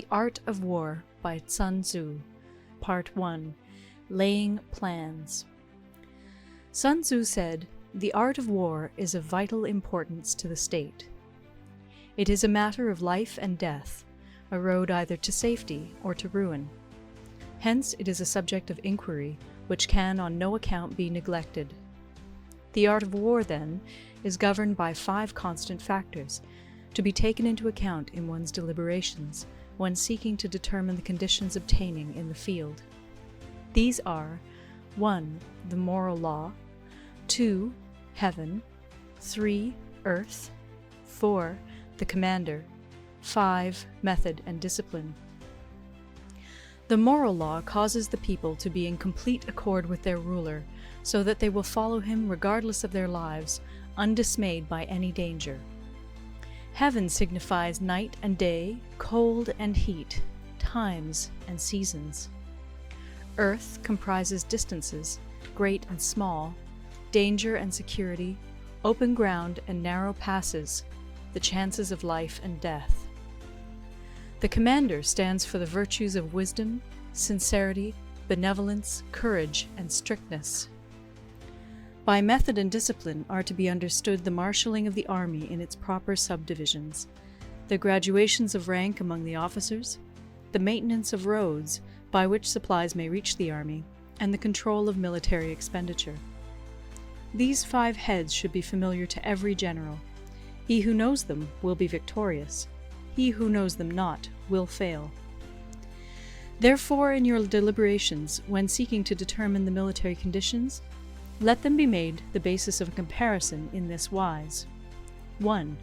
The Art of War by Sun Tzu. Part 1. Laying Plans. Sun Tzu said, "The art of war is of vital importance to the state. It is a matter of life and death, a road either to safety or to ruin. Hence it is a subject of inquiry which can on no account be neglected. The art of war, then, is governed by 5 constant factors, to be taken into account in one's deliberations when seeking to determine the conditions obtaining in the field. These are 1. The moral law, 2. Heaven, 3. Earth, 4. The commander, 5. Method and discipline. The moral law causes the people to be in complete accord with their ruler, so that they will follow him regardless of their lives, undismayed by any danger. Heaven signifies night and day, cold and heat, times and seasons. Earth comprises distances, great and small, danger and security, open ground and narrow passes, the chances of life and death. The commander stands for the virtues of wisdom, sincerity, benevolence, courage, and strictness. By method and discipline are to be understood the marshalling of the army in its proper subdivisions, the graduations of rank among the officers, the maintenance of roads by which supplies may reach the army, and the control of military expenditure. These 5 heads should be familiar to every general. He who knows them will be victorious. He who knows them not will fail. Therefore, in your deliberations, when seeking to determine the military conditions, let them be made the basis of a comparison in this wise. 1.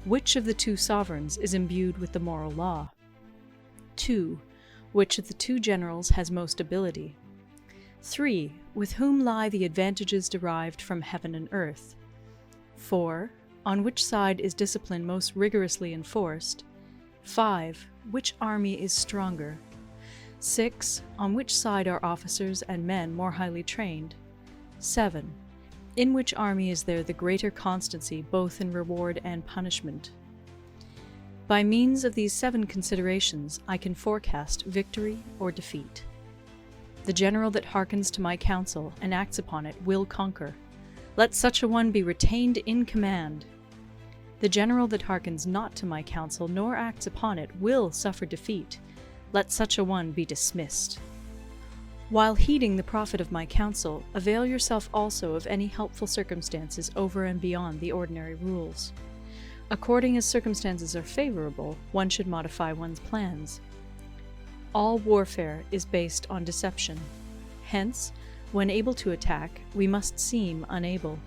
Which of the 2 sovereigns is imbued with the moral law? 2. Which of the 2 generals has most ability? 3. With whom lie the advantages derived from heaven and earth? 4. On which side is discipline most rigorously enforced? 5. Which army is stronger? 6. On which side are officers and men more highly trained? 7. In which army is there the greater constancy both in reward and punishment? By means of these 7 considerations I can forecast victory or defeat. The general that hearkens to my counsel and acts upon it will conquer. Let such a one be retained in command. The general that hearkens not to my counsel nor acts upon it will suffer defeat. Let such a one be dismissed. While heeding the profit of my counsel, avail yourself also of any helpful circumstances over and beyond the ordinary rules. According as circumstances are favorable, one should modify one's plans. All warfare is based on deception. Hence, when able to attack, we must seem unable.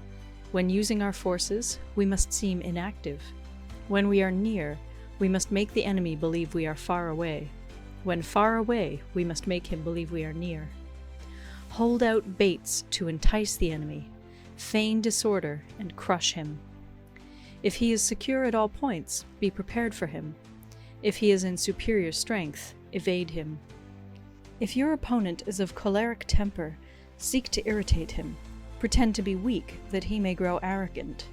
When using our forces, we must seem inactive. When we are near, we must make the enemy believe we are far away. When far away, we must make him believe we are near. Hold out baits to entice the enemy, feign disorder, and crush him. If he is secure at all points, be prepared for him. If he is in superior strength, evade him. If your opponent is of choleric temper, seek to irritate him. Pretend to be weak, that he may grow arrogant.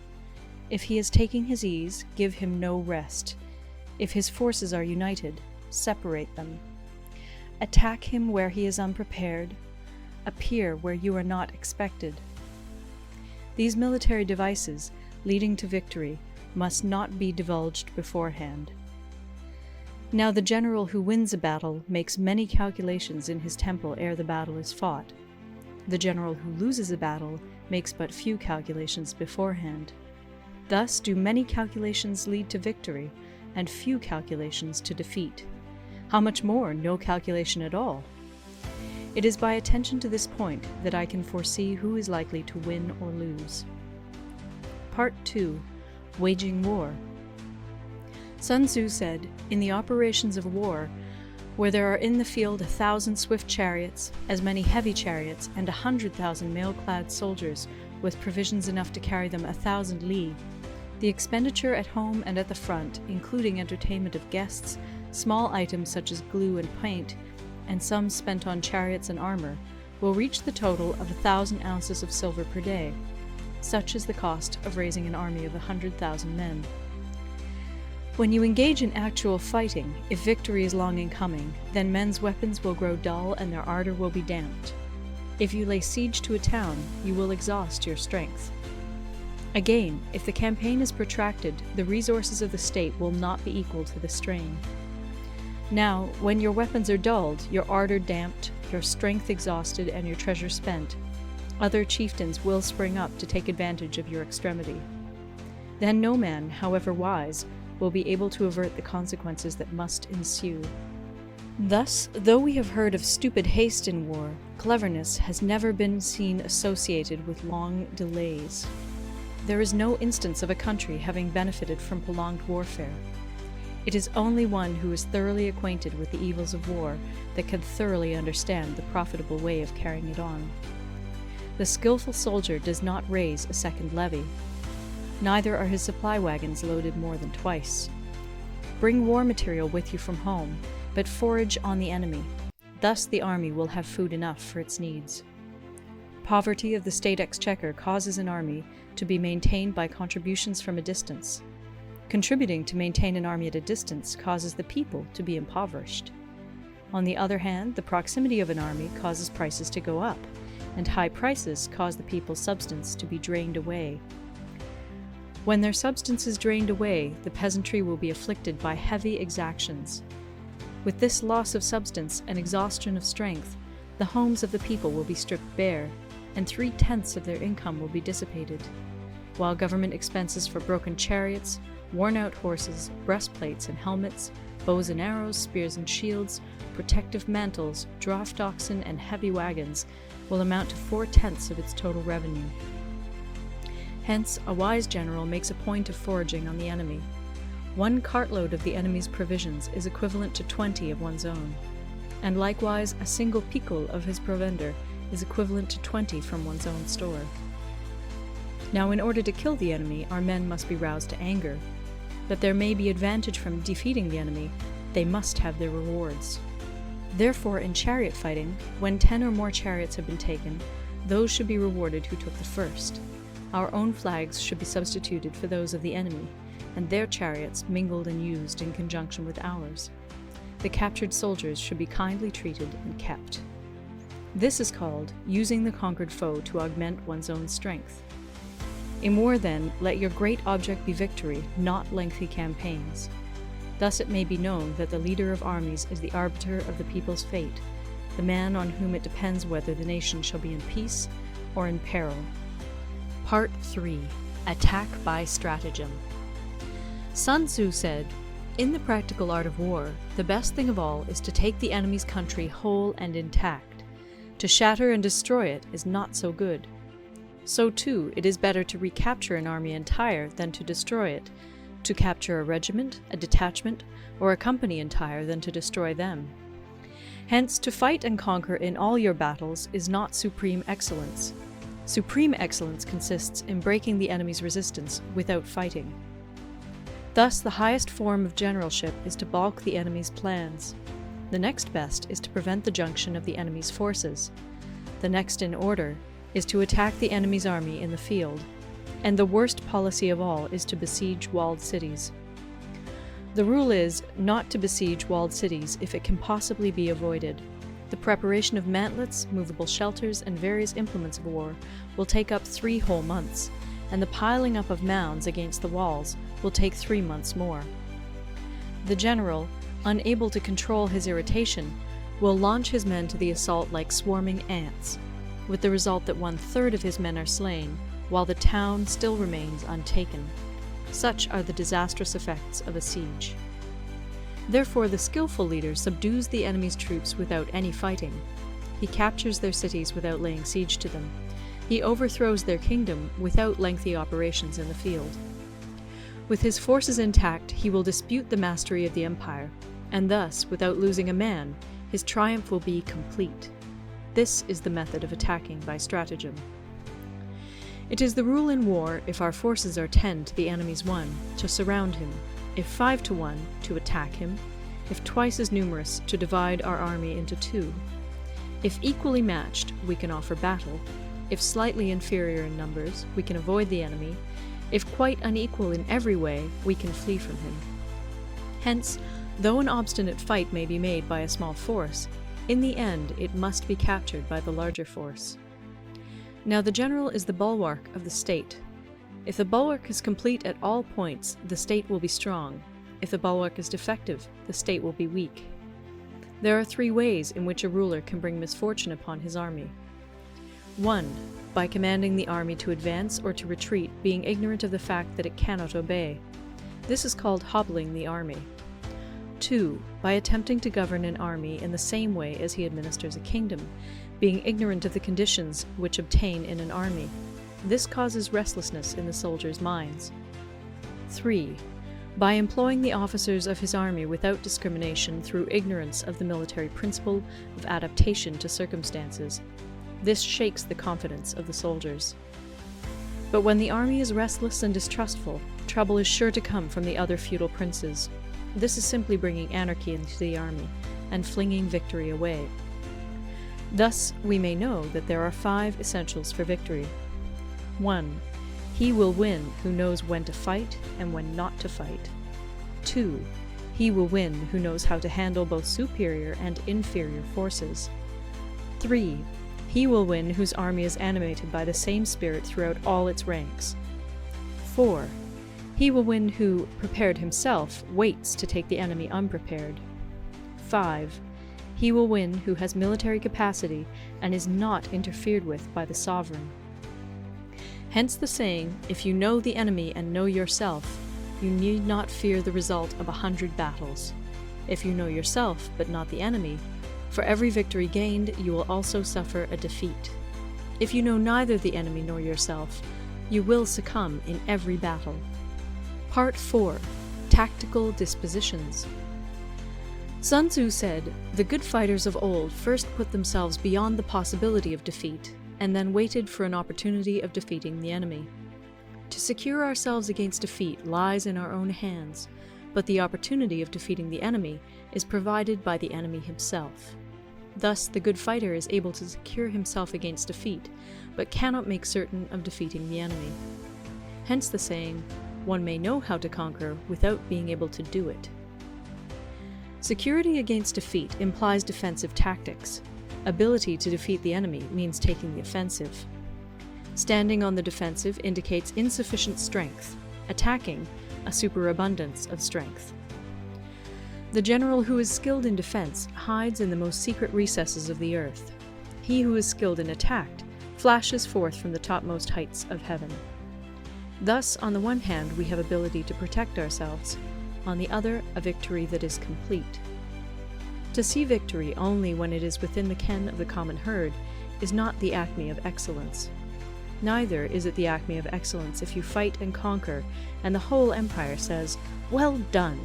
If he is taking his ease, give him no rest. If his forces are united, separate them. Attack him where he is unprepared. Appear where you are not expected. These military devices, leading to victory, must not be divulged beforehand. Now the general who wins a battle makes many calculations in his temple ere the battle is fought. The general who loses a battle makes but few calculations beforehand. Thus do many calculations lead to victory, and few calculations to defeat. How much more no calculation at all? It is by attention to this point that I can foresee who is likely to win or lose. Part 2. Waging War. Sun Tzu said, "In the operations of war, where there are in the field 1,000 swift chariots, as many heavy chariots, and 100,000 mail-clad soldiers, with provisions enough to carry them 1,000 li, the expenditure at home and at the front, including entertainment of guests, small items such as glue and paint, and sums spent on chariots and armor, will reach the total of 1,000 ounces of silver per day. Such is the cost of raising an army of 100,000 men. When you engage in actual fighting, if victory is long in coming, then men's weapons will grow dull and their ardor will be damped. If you lay siege to a town, you will exhaust your strength. Again, if the campaign is protracted, the resources of the state will not be equal to the strain. Now, when your weapons are dulled, your ardor damped, your strength exhausted, and your treasure spent, other chieftains will spring up to take advantage of your extremity. Then no man, however wise, will be able to avert the consequences that must ensue. Thus, though we have heard of stupid haste in war, cleverness has never been seen associated with long delays. There is no instance of a country having benefited from prolonged warfare. It is only one who is thoroughly acquainted with the evils of war that can thoroughly understand the profitable way of carrying it on. The skillful soldier does not raise a second levy. Neither are his supply wagons loaded more than twice. Bring war material with you from home, but forage on the enemy. Thus the army will have food enough for its needs. Poverty of the state exchequer causes an army to be maintained by contributions from a distance. Contributing to maintain an army at a distance causes the people to be impoverished. On the other hand, the proximity of an army causes prices to go up, and high prices cause the people's substance to be drained away. When their substance is drained away, the peasantry will be afflicted by heavy exactions. With this loss of substance and exhaustion of strength, the homes of the people will be stripped bare, and 3/10 of their income will be dissipated, while government expenses for broken chariots, worn-out horses, breastplates and helmets, bows and arrows, spears and shields, protective mantles, draft oxen, and heavy wagons will amount to 4/10 of its total revenue. Hence, a wise general makes a point of foraging on the enemy. 1 cartload of the enemy's provisions is equivalent to 20 of one's own, and likewise a single picul of his provender is equivalent to 20 from one's own store. Now, in order to kill the enemy, our men must be roused to anger. That there may be advantage from defeating the enemy, they must have their rewards. Therefore, in chariot fighting, when 10 or more chariots have been taken, those should be rewarded who took the first. Our own flags should be substituted for those of the enemy, and their chariots mingled and used in conjunction with ours. The captured soldiers should be kindly treated and kept. This is called using the conquered foe to augment one's own strength. In war, then, let your great object be victory, not lengthy campaigns. Thus it may be known that the leader of armies is the arbiter of the people's fate, the man on whom it depends whether the nation shall be in peace or in peril. Part 3. Attack by Stratagem. Sun Tzu said, "In the practical art of war, the best thing of all is to take the enemy's country whole and intact. To shatter and destroy it is not so good. So too, it is better to recapture an army entire than to destroy it, to capture a regiment, a detachment, or a company entire than to destroy them. Hence, to fight and conquer in all your battles is not supreme excellence. Supreme excellence consists in breaking the enemy's resistance without fighting. Thus, the highest form of generalship is to balk the enemy's plans. The next best is to prevent the junction of the enemy's forces. The next in order is to attack the enemy's army in the field. And the worst policy of all is to besiege walled cities. The rule is not to besiege walled cities if it can possibly be avoided. The preparation of mantlets, movable shelters, and various implements of war will take up 3 whole months, and the piling up of mounds against the walls will take 3 months more. The general, unable to control his irritation, will launch his men to the assault like swarming ants, with the result that 1/3 of his men are slain, while the town still remains untaken. Such are the disastrous effects of a siege. Therefore, the skillful leader subdues the enemy's troops without any fighting. He captures their cities without laying siege to them. He overthrows their kingdom without lengthy operations in the field. With his forces intact, he will dispute the mastery of the empire, and thus, without losing a man, his triumph will be complete. This is the method of attacking by stratagem. It is the rule in war, if our forces are 10 to the enemy's 1, to surround him, if 5 to 1, to attack him, if twice as numerous, to divide our army into 2. If equally matched, we can offer battle. If slightly inferior in numbers, we can avoid the enemy. If quite unequal in every way, we can flee from him. Hence, though an obstinate fight may be made by a small force, in the end it must be captured by the larger force. Now the general is the bulwark of the state. If the bulwark is complete at all points, the state will be strong. If the bulwark is defective, the state will be weak. There are 3 ways in which a ruler can bring misfortune upon his army. 1. By commanding the army to advance or to retreat, being ignorant of the fact that it cannot obey. This is called hobbling the army. 2. By attempting to govern an army in the same way as he administers a kingdom, being ignorant of the conditions which obtain in an army. This causes restlessness in the soldiers' minds. 3. By employing the officers of his army without discrimination through ignorance of the military principle of adaptation to circumstances. This shakes the confidence of the soldiers. But when the army is restless and distrustful, trouble is sure to come from the other feudal princes. This is simply bringing anarchy into the army and flinging victory away. Thus, we may know that there are 5 essentials for victory. 1. He will win who knows when to fight and when not to fight. 2. He will win who knows how to handle both superior and inferior forces. 3. He will win whose army is animated by the same spirit throughout all its ranks. 4. He will win who, prepared himself, waits to take the enemy unprepared. 5. He will win who has military capacity and is not interfered with by the sovereign. Hence the saying, if you know the enemy and know yourself, you need not fear the result of 100 battles. If you know yourself, but not the enemy, for every victory gained you will also suffer a defeat. If you know neither the enemy nor yourself, you will succumb in every battle. Part 4. Tactical Dispositions. Sun Tzu said, "The good fighters of old first put themselves beyond the possibility of defeat, and then waited for an opportunity of defeating the enemy. To secure ourselves against defeat lies in our own hands, but the opportunity of defeating the enemy is provided by the enemy himself. Thus, the good fighter is able to secure himself against defeat, but cannot make certain of defeating the enemy. Hence the saying, one may know how to conquer without being able to do it." Security against defeat implies defensive tactics. Ability to defeat the enemy means taking the offensive. Standing on the defensive indicates insufficient strength. Attacking, a superabundance of strength. The general who is skilled in defense hides in the most secret recesses of the earth. He who is skilled in attack flashes forth from the topmost heights of heaven. Thus, on the one hand, we have ability to protect ourselves, on the other, a victory that is complete. To see victory only when it is within the ken of the common herd is not the acme of excellence. Neither is it the acme of excellence if you fight and conquer, and the whole empire says, "Well done!"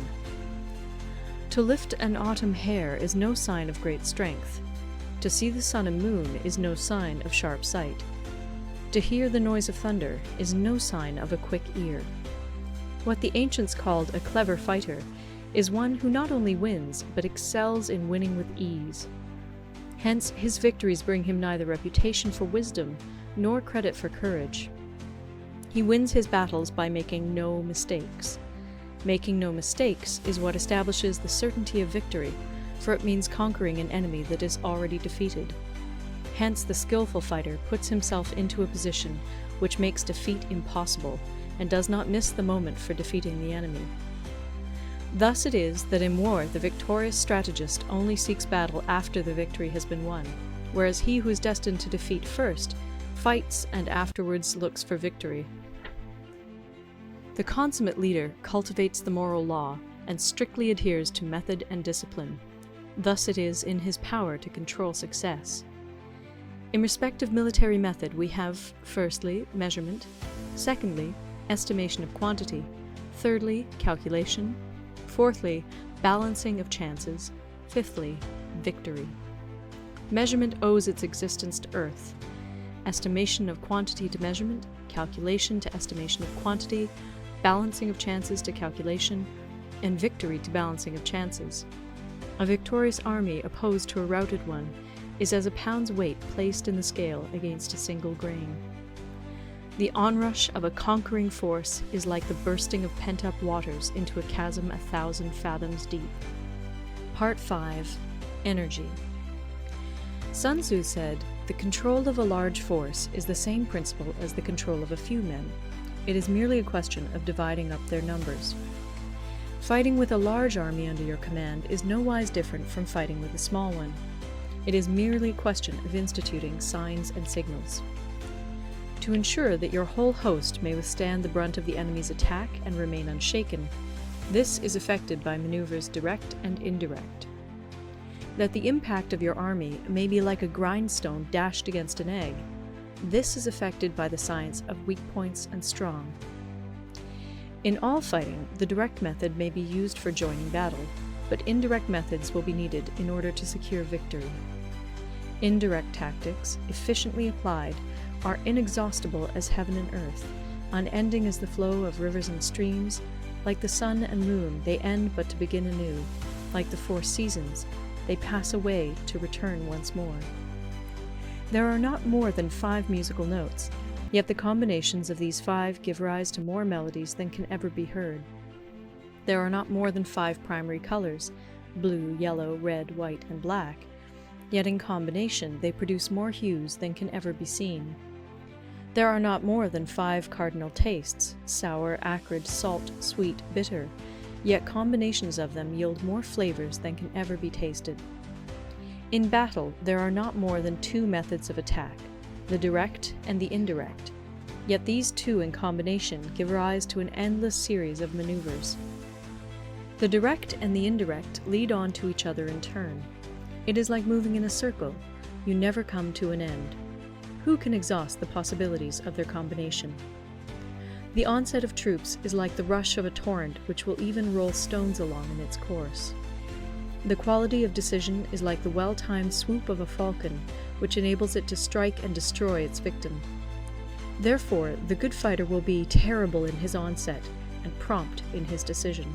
To lift an autumn hair is no sign of great strength. To see the sun and moon is no sign of sharp sight. To hear the noise of thunder is no sign of a quick ear. What the ancients called a clever fighter is one who not only wins, but excels in winning with ease. Hence, his victories bring him neither reputation for wisdom nor credit for courage. He wins his battles by making no mistakes. Making no mistakes is what establishes the certainty of victory, for it means conquering an enemy that is already defeated. Hence, the skillful fighter puts himself into a position which makes defeat impossible, and does not miss the moment for defeating the enemy. Thus it is that in war the victorious strategist only seeks battle after the victory has been won, whereas he who is destined to defeat first fights and afterwards looks for victory. The consummate leader cultivates the moral law and strictly adheres to method and discipline. Thus it is in his power to control success. In respect of military method we have, firstly, measurement, secondly, estimation of quantity, thirdly, calculation, fourthly, balancing of chances, fifthly, victory. Measurement owes its existence to earth. Estimation of quantity to measurement, calculation to estimation of quantity, balancing of chances to calculation, and victory to balancing of chances. A victorious army opposed to a routed one is as a pound's weight placed in the scale against a single grain. The onrush of a conquering force is like the bursting of pent-up waters into a chasm 1,000 fathoms deep. Part 5. Energy. Sun Tzu said, "The control of a large force is the same principle as the control of a few men. It is merely a question of dividing up their numbers." Fighting with a large army under your command is nowise different from fighting with a small one. It is merely a question of instituting signs and signals. To ensure that your whole host may withstand the brunt of the enemy's attack and remain unshaken, this is effected by maneuvers direct and indirect. That the impact of your army may be like a grindstone dashed against an egg, this is effected by the science of weak points and strong. In all fighting, the direct method may be used for joining battle, but indirect methods will be needed in order to secure victory. Indirect tactics, efficiently applied, are inexhaustible as heaven and earth, unending as the flow of rivers and streams. Like the sun and moon, they end but to begin anew. Like the 4 seasons, they pass away to return once more. There are not more than 5 musical notes, yet the combinations of these 5 give rise to more melodies than can ever be heard. There are not more than 5 primary colors, blue, yellow, red, white, and black, yet in combination they produce more hues than can ever be seen. There are not more than 5 cardinal tastes, sour, acrid, salt, sweet, bitter, yet combinations of them yield more flavors than can ever be tasted. In battle, there are not more than 2 methods of attack, the direct and the indirect, yet these 2 in combination give rise to an endless series of maneuvers. The direct and the indirect lead on to each other in turn. It is like moving in a circle. You never come to an end. Who can exhaust the possibilities of their combination? The onset of troops is like the rush of a torrent which will even roll stones along in its course. The quality of decision is like the well-timed swoop of a falcon, which enables it to strike and destroy its victim. Therefore, the good fighter will be terrible in his onset and prompt in his decision.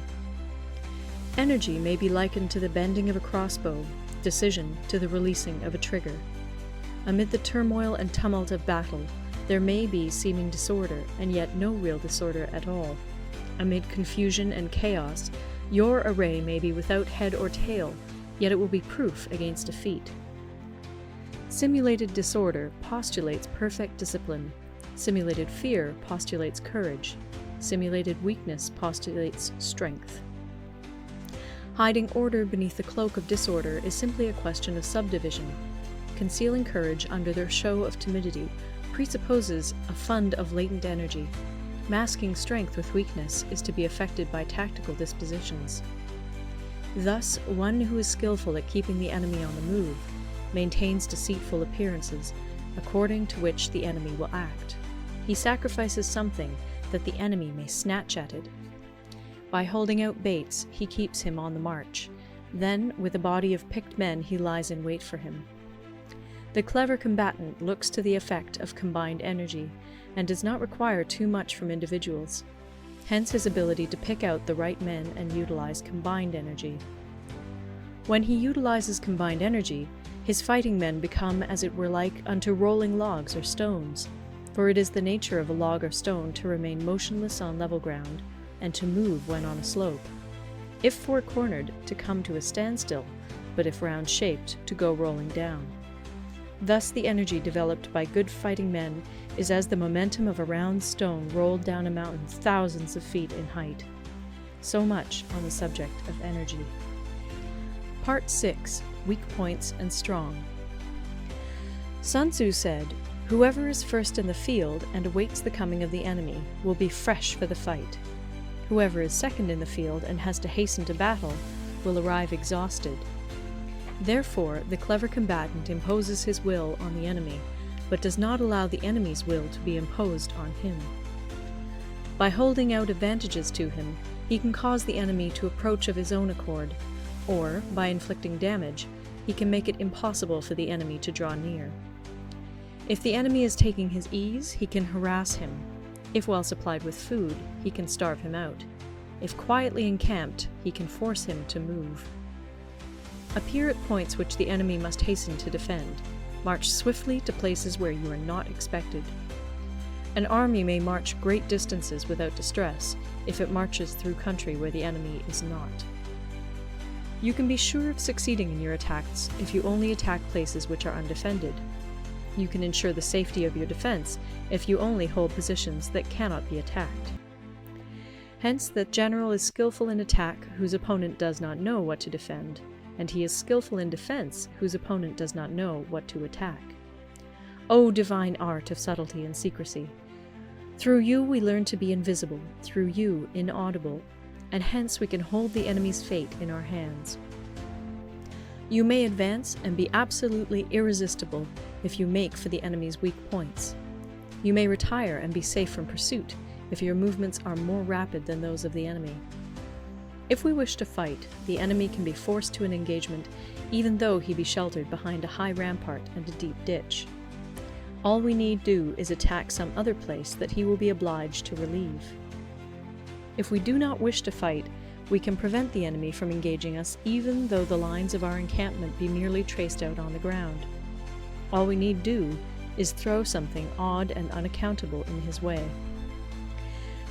Energy may be likened to the bending of a crossbow, decision to the releasing of a trigger. Amid the turmoil and tumult of battle, there may be seeming disorder, and yet no real disorder at all. Amid confusion and chaos, your array may be without head or tail, yet it will be proof against defeat. Simulated disorder postulates perfect discipline. Simulated fear postulates courage. Simulated weakness postulates strength. Hiding order beneath the cloak of disorder is simply a question of subdivision. Concealing courage under their show of timidity presupposes a fund of latent energy. Masking strength with weakness is to be effected by tactical dispositions. Thus, one who is skillful at keeping the enemy on the move maintains deceitful appearances, according to which the enemy will act. He sacrifices something that the enemy may snatch at it. By holding out baits, he keeps him on the march. Then, with a body of picked men, he lies in wait for him. The clever combatant looks to the effect of combined energy, and does not require too much from individuals. Hence his ability to pick out the right men and utilize combined energy. When he utilizes combined energy, his fighting men become as it were like unto rolling logs or stones, for it is the nature of a log or stone to remain motionless on level ground, and to move when on a slope. If four-cornered, to come to a standstill, but if round-shaped, to go rolling down. Thus the energy developed by good fighting men is as the momentum of a round stone rolled down a mountain thousands of feet in height. So much on the subject of energy. Part 6. Weak Points and Strong. Sun Tzu said, "Whoever is first in the field and awaits the coming of the enemy will be fresh for the fight. Whoever is second in the field and has to hasten to battle will arrive exhausted." Therefore, the clever combatant imposes his will on the enemy, but does not allow the enemy's will to be imposed on him. By holding out advantages to him, he can cause the enemy to approach of his own accord, or, by inflicting damage, he can make it impossible for the enemy to draw near. If the enemy is taking his ease, he can harass him. If well supplied with food, he can starve him out. If quietly encamped, he can force him to move. Appear at points which the enemy must hasten to defend. March swiftly to places where you are not expected. An army may march great distances without distress if it marches through country where the enemy is not. You can be sure of succeeding in your attacks if you only attack places which are undefended. You can ensure the safety of your defense if you only hold positions that cannot be attacked. Hence, that general is skillful in attack whose opponent does not know what to defend, and he is skillful in defense whose opponent does not know what to attack. O divine art of subtlety and secrecy! Through you we learn to be invisible, through you inaudible, and hence we can hold the enemy's fate in our hands. You may advance and be absolutely irresistible if you make for the enemy's weak points. You may retire and be safe from pursuit if your movements are more rapid than those of the enemy. If we wish to fight, the enemy can be forced to an engagement even though he be sheltered behind a high rampart and a deep ditch. All we need do is attack some other place that he will be obliged to relieve. If we do not wish to fight, we can prevent the enemy from engaging us even though the lines of our encampment be merely traced out on the ground. All we need do is throw something odd and unaccountable in his way.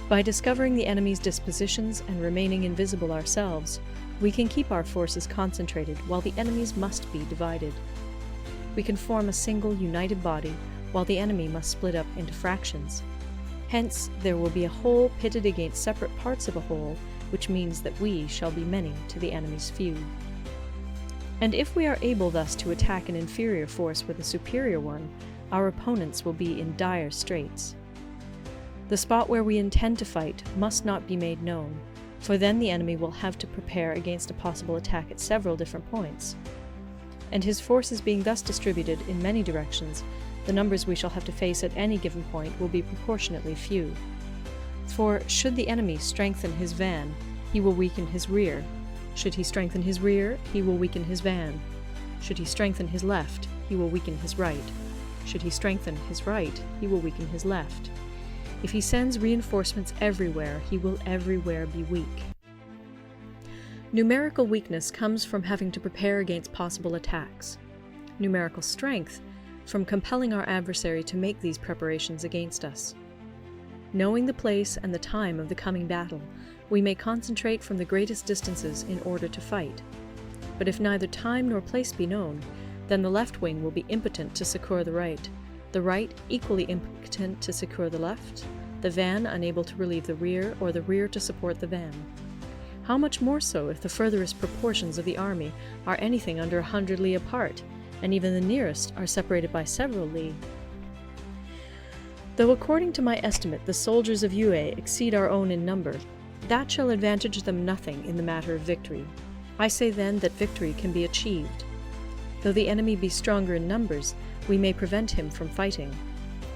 By discovering the enemy's dispositions and remaining invisible ourselves, we can keep our forces concentrated while the enemy's must be divided. We can form a single united body while the enemy must split up into fractions. Hence, there will be a whole pitted against separate parts of a whole, which means that we shall be many to the enemy's few. And if we are able thus to attack an inferior force with a superior one, our opponents will be in dire straits. The spot where we intend to fight must not be made known, for then the enemy will have to prepare against a possible attack at several different points. And his forces being thus distributed in many directions, the numbers we shall have to face at any given point will be proportionately few. For should the enemy strengthen his van, he will weaken his rear. Should he strengthen his rear, he will weaken his van. Should he strengthen his left, he will weaken his right. Should he strengthen his right, he will weaken his left. If he sends reinforcements everywhere, he will everywhere be weak. Numerical weakness comes from having to prepare against possible attacks. Numerical strength from compelling our adversary to make these preparations against us. Knowing the place and the time of the coming battle, we may concentrate from the greatest distances in order to fight. But if neither time nor place be known, then the left wing will be impotent to succour the right equally impotent to succour the left, the van unable to relieve the rear, or the rear to support the van. How much more so if the furthest proportions of the army are anything under 100 li apart, and even the nearest are separated by several li. Though according to my estimate the soldiers of Yue exceed our own in number, that shall advantage them nothing in the matter of victory. I say then that victory can be achieved. Though the enemy be stronger in numbers, we may prevent him from fighting.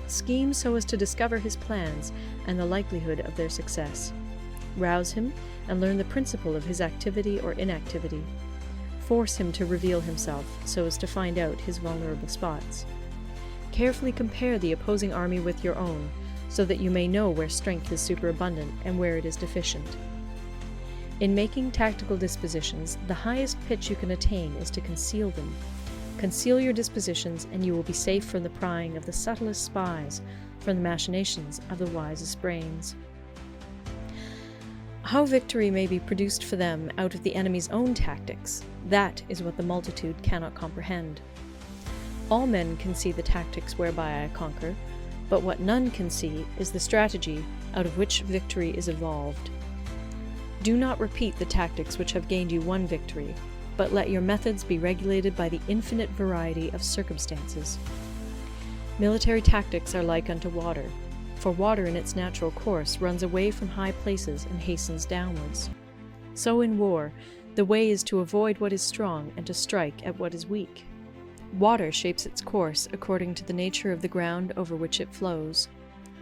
Scheme so as to discover his plans and the likelihood of their success. Rouse him and learn the principle of his activity or inactivity. Force him to reveal himself so as to find out his vulnerable spots. Carefully compare the opposing army with your own, so that you may know where strength is superabundant and where it is deficient. In making tactical dispositions, the highest pitch you can attain is to conceal them. Conceal your dispositions, and you will be safe from the prying of the subtlest spies, from the machinations of the wisest brains. How victory may be produced for them out of the enemy's own tactics, that is what the multitude cannot comprehend. All men can see the tactics whereby I conquer, but what none can see is the strategy out of which victory is evolved. Do not repeat the tactics which have gained you one victory, but let your methods be regulated by the infinite variety of circumstances. Military tactics are like unto water, for water in its natural course runs away from high places and hastens downwards. So in war, the way is to avoid what is strong and to strike at what is weak. Water shapes its course according to the nature of the ground over which it flows.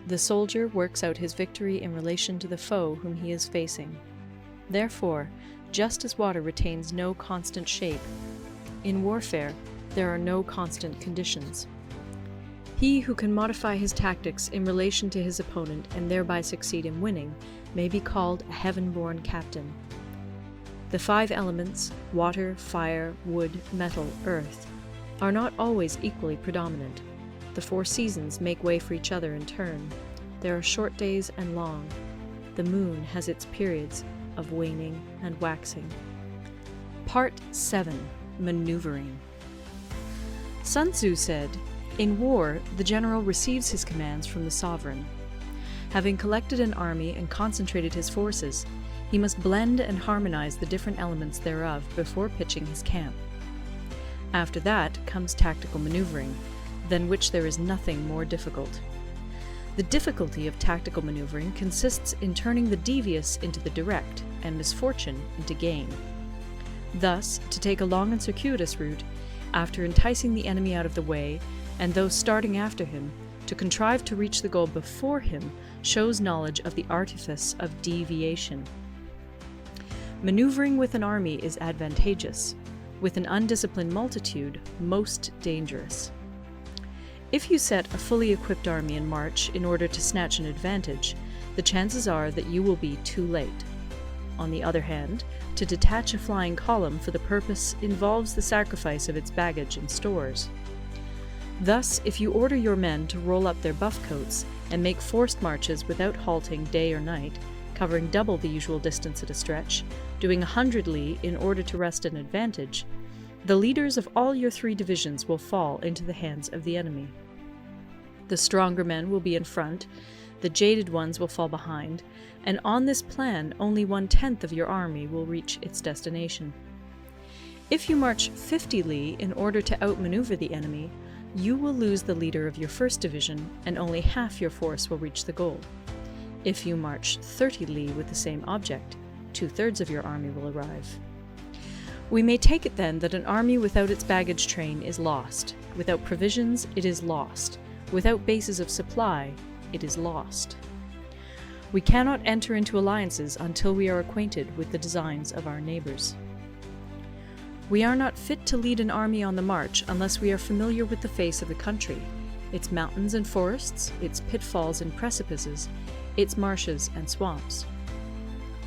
The soldier works out his victory in relation to the foe whom he is facing. Therefore, just as water retains no constant shape, in warfare there are no constant conditions. He who can modify his tactics in relation to his opponent and thereby succeed in winning may be called a heaven-born captain. The 5 elements, water, fire, wood, metal, earth, are not always equally predominant. The 4 seasons make way for each other in turn. there are short days and long. The moon has its periods of waning and waxing. Part 7. Maneuvering. Sun Tzu said, "In war, the general receives his commands from the sovereign. Having collected an army and concentrated his forces, he must blend and harmonize the different elements thereof before pitching his camp. After that comes tactical maneuvering, than which there is nothing more difficult. The difficulty of tactical maneuvering consists in turning the devious into the direct, and misfortune into gain. Thus, to take a long and circuitous route, after enticing the enemy out of the way, and those starting after him, to contrive to reach the goal before him, shows knowledge of the artifice of deviation. Maneuvering with an army is advantageous, with an undisciplined multitude, most dangerous. If you set a fully equipped army in march in order to snatch an advantage, the chances are that you will be too late. On the other hand, to detach a flying column for the purpose involves the sacrifice of its baggage and stores. Thus, if you order your men to roll up their buff coats and make forced marches without halting day or night, covering double the usual distance at a stretch, doing 100 li in order to wrest an advantage, the leaders of all your 3 divisions will fall into the hands of the enemy. The stronger men will be in front, the jaded ones will fall behind, and on this plan only 1/10 of your army will reach its destination. If you march 50 li in order to outmaneuver the enemy, you will lose the leader of your 1st division, and only half your force will reach the goal. If you march 30 li with the same object, 2/3 of your army will arrive. We may take it then that an army without its baggage train is lost. Without provisions, it is lost. Without bases of supply, it is lost. We cannot enter into alliances until we are acquainted with the designs of our neighbors. We are not fit to lead an army on the march unless we are familiar with the face of the country, its mountains and forests, its pitfalls and precipices, its marshes and swamps.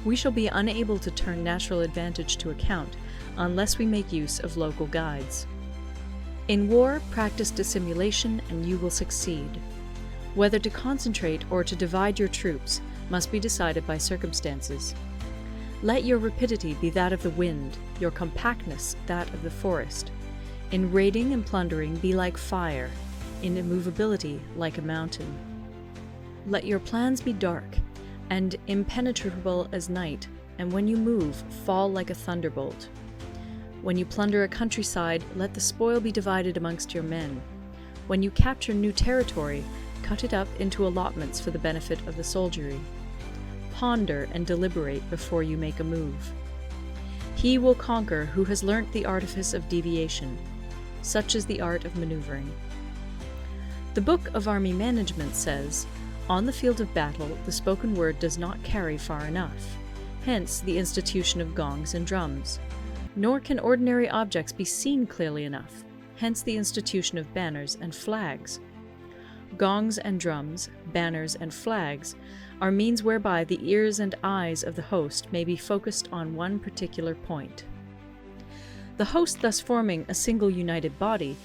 We shall be unable to turn natural advantage to account unless we make use of local guides. In war, practice dissimulation and you will succeed. Whether to concentrate or to divide your troops must be decided by circumstances. Let your rapidity be that of the wind, your compactness that of the forest. In raiding and plundering be like fire, in immovability like a mountain. Let your plans be dark, and impenetrable as night, and when you move, fall like a thunderbolt. When you plunder a countryside, let the spoil be divided amongst your men. When you capture new territory, cut it up into allotments for the benefit of the soldiery. Ponder and deliberate before you make a move. He will conquer who has learnt the artifice of deviation. Such is the art of maneuvering. The Book of Army Management says, "On the field of battle, the spoken word does not carry far enough. Hence the institution of gongs and drums. Nor can ordinary objects be seen clearly enough. Hence the institution of banners and flags. Gongs and drums, banners and flags are means whereby the ears and eyes of the host may be focused on one particular point. The host thus forming a single united body,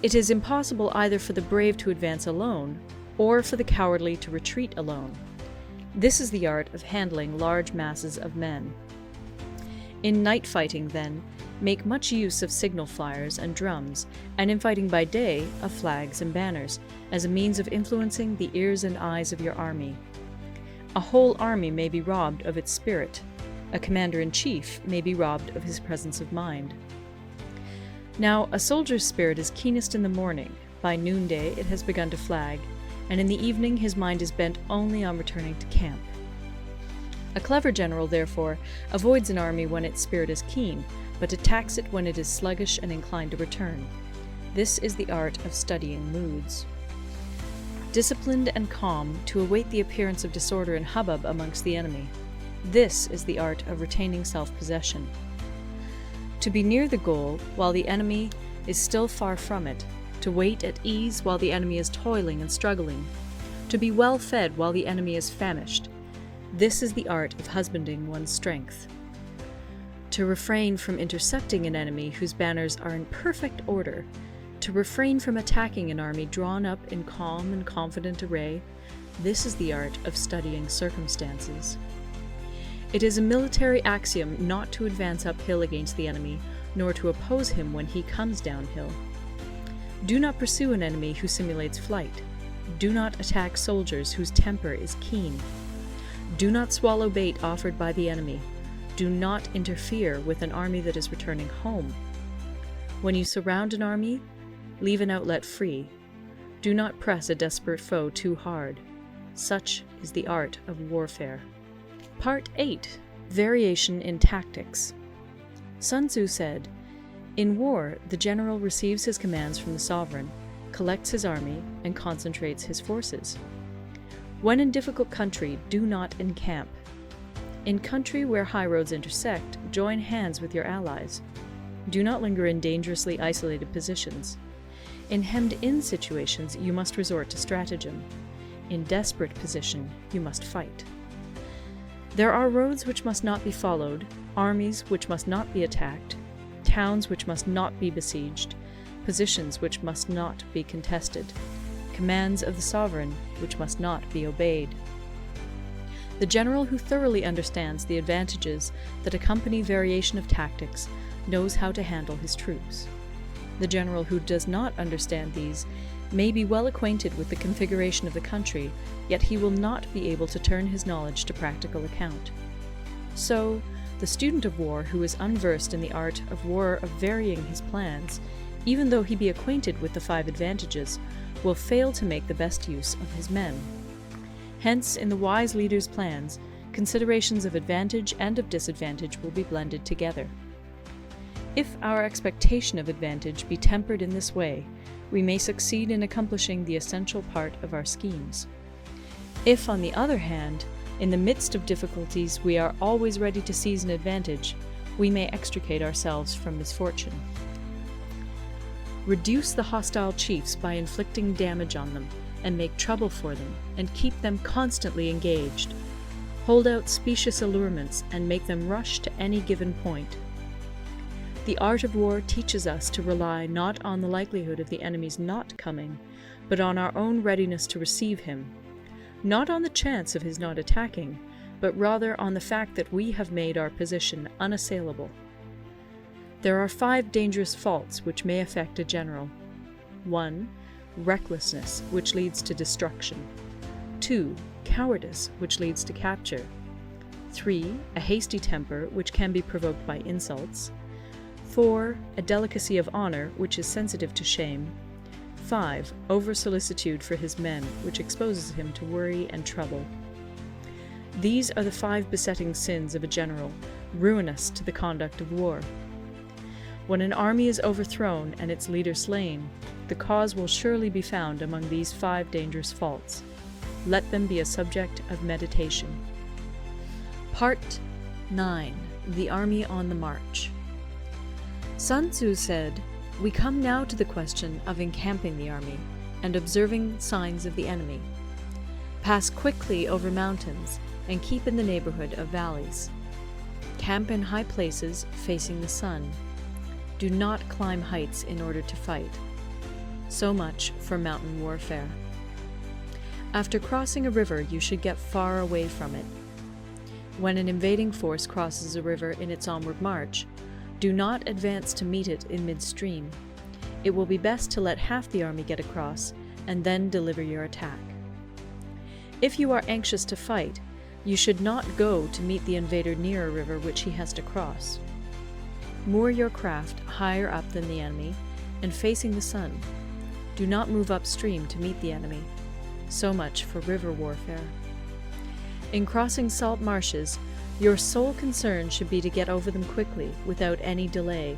it is impossible either for the brave to advance alone, or for the cowardly to retreat alone. This is the art of handling large masses of men. In night fighting, then, make much use of signal flyers and drums, and in fighting by day, of flags and banners, as a means of influencing the ears and eyes of your army. A whole army may be robbed of its spirit. A commander-in-chief may be robbed of his presence of mind. Now, a soldier's spirit is keenest in the morning. By noonday it has begun to flag, and in the evening his mind is bent only on returning to camp. A clever general, therefore, avoids an army when its spirit is keen, but attacks it when it is sluggish and inclined to return. This is the art of studying moods. Disciplined and calm, to await the appearance of disorder and hubbub amongst the enemy. This is the art of retaining self-possession. To be near the goal while the enemy is still far from it, to wait at ease while the enemy is toiling and struggling, to be well fed while the enemy is famished. This is the art of husbanding one's strength. To refrain from intercepting an enemy whose banners are in perfect order, to refrain from attacking an army drawn up in calm and confident array, This is the art of studying circumstances. It is a military axiom not to advance uphill against the enemy, nor to oppose him when he comes downhill. Do not pursue an enemy who simulates flight. Do not attack soldiers whose temper is keen. Do not swallow bait offered by the enemy. Do not interfere with an army that is returning home. When you surround an army, leave an outlet free. Do not press a desperate foe too hard. Such is the art of warfare. Part 8. Variation in Tactics. Sun Tzu said, "In war, the general receives his commands from the sovereign, collects his army, and concentrates his forces. When in difficult country, do not encamp. In country where highroads intersect, join hands with your allies. Do not linger in dangerously isolated positions. In hemmed-in situations, you must resort to stratagem. In desperate position, you must fight. There are roads which must not be followed, armies which must not be attacked, towns which must not be besieged, positions which must not be contested, commands of the sovereign which must not be obeyed." The general who thoroughly understands the advantages that accompany variation of tactics knows how to handle his troops. The general who does not understand these may be well acquainted with the configuration of the country, yet he will not be able to turn his knowledge to practical account. So, the student of war who is unversed in the art of war of varying his plans, even though he be acquainted with the 5 advantages, will fail to make the best use of his men. Hence, in the wise leader's plans, considerations of advantage and of disadvantage will be blended together. If our expectation of advantage be tempered in this way, we may succeed in accomplishing the essential part of our schemes. If, on the other hand, in the midst of difficulties we are always ready to seize an advantage, we may extricate ourselves from misfortune. Reduce the hostile chiefs by inflicting damage on them, and make trouble for them, and keep them constantly engaged. Hold out specious allurements, and make them rush to any given point. The art of war teaches us to rely not on the likelihood of the enemy's not coming, but on our own readiness to receive him, not on the chance of his not attacking, but rather on the fact that we have made our position unassailable. There are 5 dangerous faults which may affect a general. 1. Recklessness, which leads to destruction. 2. Cowardice, which leads to capture. 3. A hasty temper, which can be provoked by insults. 4. A delicacy of honor, which is sensitive to shame. 5. Over-solicitude for his men, which exposes him to worry and trouble. These are the 5 besetting sins of a general, ruinous to the conduct of war. When an army is overthrown and its leader slain, the cause will surely be found among these 5 dangerous faults. Let them be a subject of meditation. Part 9. The Army on the March. Sun Tzu said, "We come now to the question of encamping the army, and observing signs of the enemy. Pass quickly over mountains, and keep in the neighborhood of valleys. Camp in high places, facing the sun. Do not climb heights in order to fight." So much for mountain warfare. After crossing a river, you should get far away from it. When an invading force crosses a river in its onward march, do not advance to meet it in midstream. It will be best to let half the army get across, and then deliver your attack. If you are anxious to fight, you should not go to meet the invader near a river which he has to cross. Moor your craft higher up than the enemy, and facing the sun. Do not move upstream to meet the enemy. So much for river warfare. In crossing salt marshes, your sole concern should be to get over them quickly, without any delay.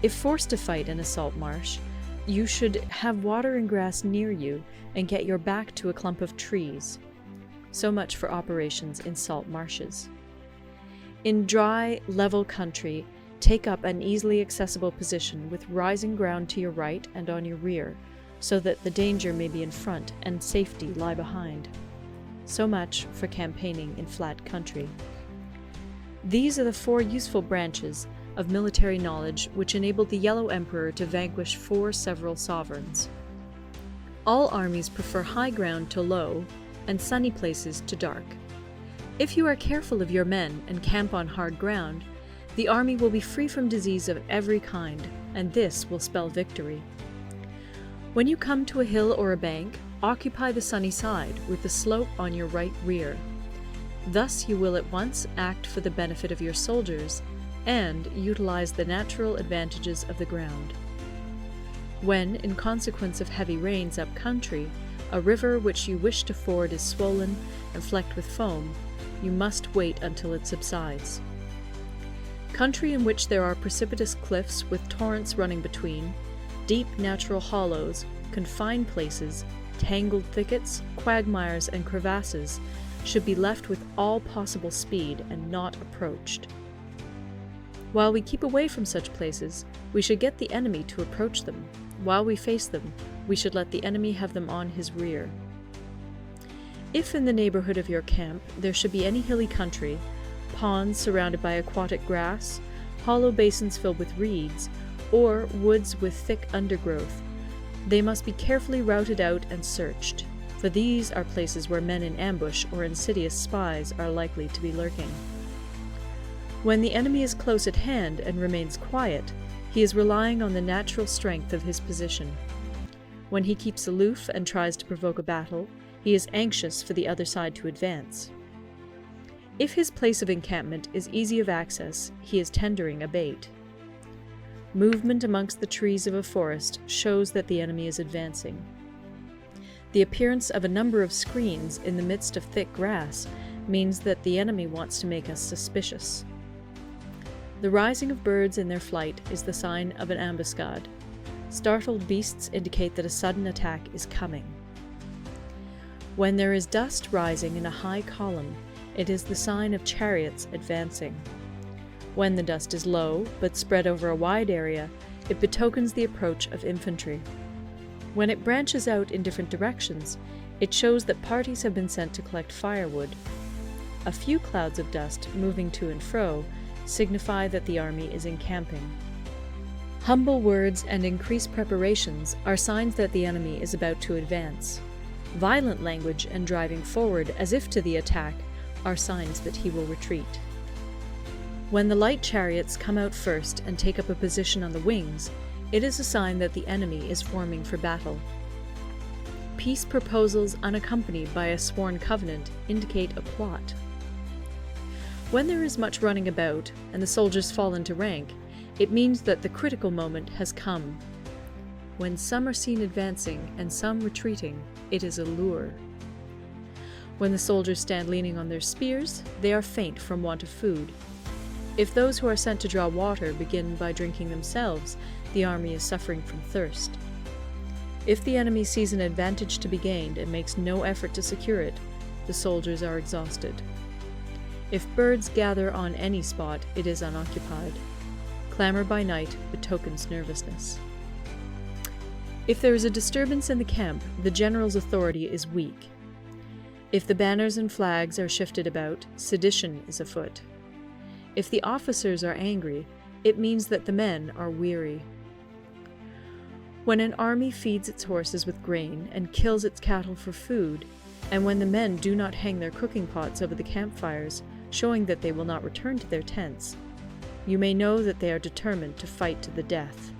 If forced to fight in a salt marsh, you should have water and grass near you, and get your back to a clump of trees. So much for operations in salt marshes. In dry, level country, take up an easily accessible position with rising ground to your right and on your rear, so that the danger may be in front and safety lie behind. So much for campaigning in flat country. These are the 4 useful branches of military knowledge which enabled the Yellow Emperor to vanquish 4 several sovereigns. All armies prefer high ground to low, and sunny places to dark. If you are careful of your men and camp on hard ground, the army will be free from disease of every kind, and this will spell victory. When you come to a hill or a bank, occupy the sunny side with the slope on your right rear. Thus you will at once act for the benefit of your soldiers and utilize the natural advantages of the ground. When, in consequence of heavy rains up country, a river which you wish to ford is swollen and flecked with foam, you must wait until it subsides. Country in which there are precipitous cliffs with torrents running between, deep natural hollows, confined places, tangled thickets, quagmires, and crevasses should be left with all possible speed and not approached. While we keep away from such places, we should get the enemy to approach them. While we face them, we should let the enemy have them on his rear. If in the neighborhood of your camp there should be any hilly country, ponds surrounded by aquatic grass, hollow basins filled with reeds, or woods with thick undergrowth, they must be carefully routed out and searched, for these are places where men in ambush or insidious spies are likely to be lurking. When the enemy is close at hand and remains quiet, he is relying on the natural strength of his position. When he keeps aloof and tries to provoke a battle, he is anxious for the other side to advance. If his place of encampment is easy of access, he is tendering a bait. Movement amongst the trees of a forest shows that the enemy is advancing. The appearance of a number of screens in the midst of thick grass means that the enemy wants to make us suspicious. The rising of birds in their flight is the sign of an ambuscade. Startled beasts indicate that a sudden attack is coming. When there is dust rising in a high column, it is the sign of chariots advancing. When the dust is low, but spread over a wide area, it betokens the approach of infantry. When it branches out in different directions, it shows that parties have been sent to collect firewood. A few clouds of dust moving to and fro signify that the army is encamping. Humble words and increased preparations are signs that the enemy is about to advance. Violent language and driving forward as if to the attack are signs that he will retreat. When the light chariots come out first and take up a position on the wings, it is a sign that the enemy is forming for battle. Peace proposals unaccompanied by a sworn covenant indicate a plot. When there is much running about and the soldiers fall into rank, it means that the critical moment has come. When some are seen advancing and some retreating, it is a lure. When the soldiers stand leaning on their spears, they are faint from want of food. If those who are sent to draw water begin by drinking themselves, the army is suffering from thirst. If the enemy sees an advantage to be gained and makes no effort to secure it, the soldiers are exhausted. If birds gather on any spot, it is unoccupied. Clamor by night betokens nervousness. If there is a disturbance in the camp, the general's authority is weak. If the banners and flags are shifted about, sedition is afoot. If the officers are angry, it means that the men are weary. When an army feeds its horses with grain and kills its cattle for food, and when the men do not hang their cooking pots over the campfires, showing that they will not return to their tents, you may know that they are determined to fight to the death.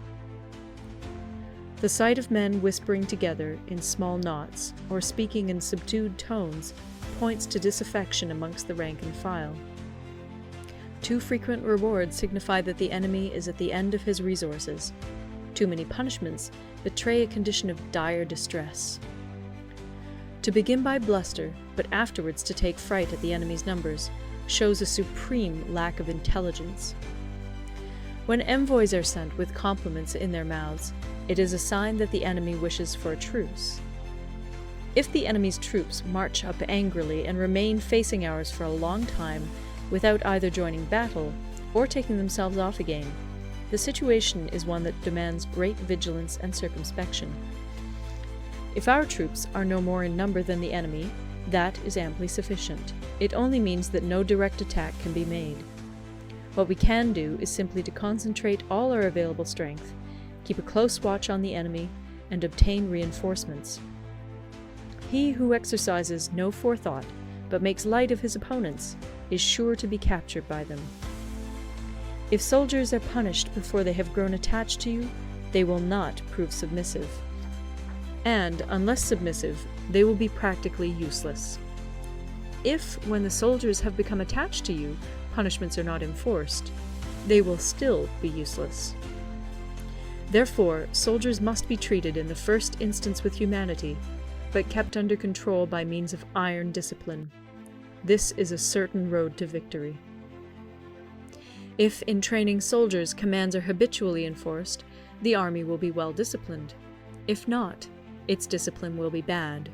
The sight of men whispering together in small knots or speaking in subdued tones points to disaffection amongst the rank and file. Too frequent rewards signify that the enemy is at the end of his resources. Too many punishments betray a condition of dire distress. To begin by bluster, but afterwards to take fright at the enemy's numbers, shows a supreme lack of intelligence. When envoys are sent with compliments in their mouths, it is a sign that the enemy wishes for a truce. If the enemy's troops march up angrily and remain facing ours for a long time without either joining battle or taking themselves off again, the situation is one that demands great vigilance and circumspection. If our troops are no more in number than the enemy, that is amply sufficient. It only means that no direct attack can be made. What we can do is simply to concentrate all our available strength, keep a close watch on the enemy, and obtain reinforcements. He who exercises no forethought, but makes light of his opponents, is sure to be captured by them. If soldiers are punished before they have grown attached to you, they will not prove submissive. And, unless submissive, they will be practically useless. If, when the soldiers have become attached to you, punishments are not enforced, they will still be useless. Therefore, soldiers must be treated in the first instance with humanity, but kept under control by means of iron discipline. This is a certain road to victory. If, in training soldiers, commands are habitually enforced, the army will be well disciplined. If not, its discipline will be bad.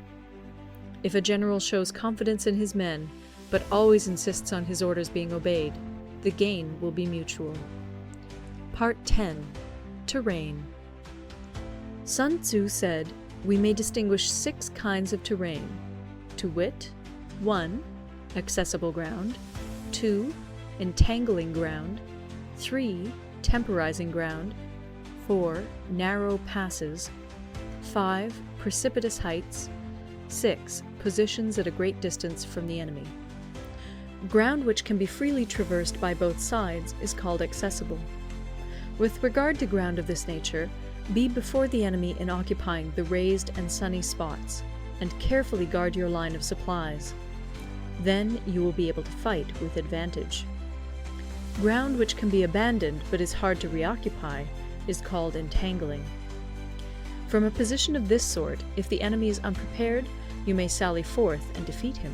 If a general shows confidence in his men, but always insists on his orders being obeyed, the gain will be mutual. Part 10. Terrain. Sun Tzu said, "We may distinguish 6 kinds of terrain, to wit, 1. Accessible ground, 2. Entangling ground, 3. Temporizing ground, 4. Narrow passes, 5. Precipitous heights, 6. Positions at a great distance from the enemy." Ground which can be freely traversed by both sides is called accessible. With regard to ground of this nature, be before the enemy in occupying the raised and sunny spots, and carefully guard your line of supplies. Then you will be able to fight with advantage. Ground which can be abandoned but is hard to reoccupy is called entangling. From a position of this sort, if the enemy is unprepared, you may sally forth and defeat him.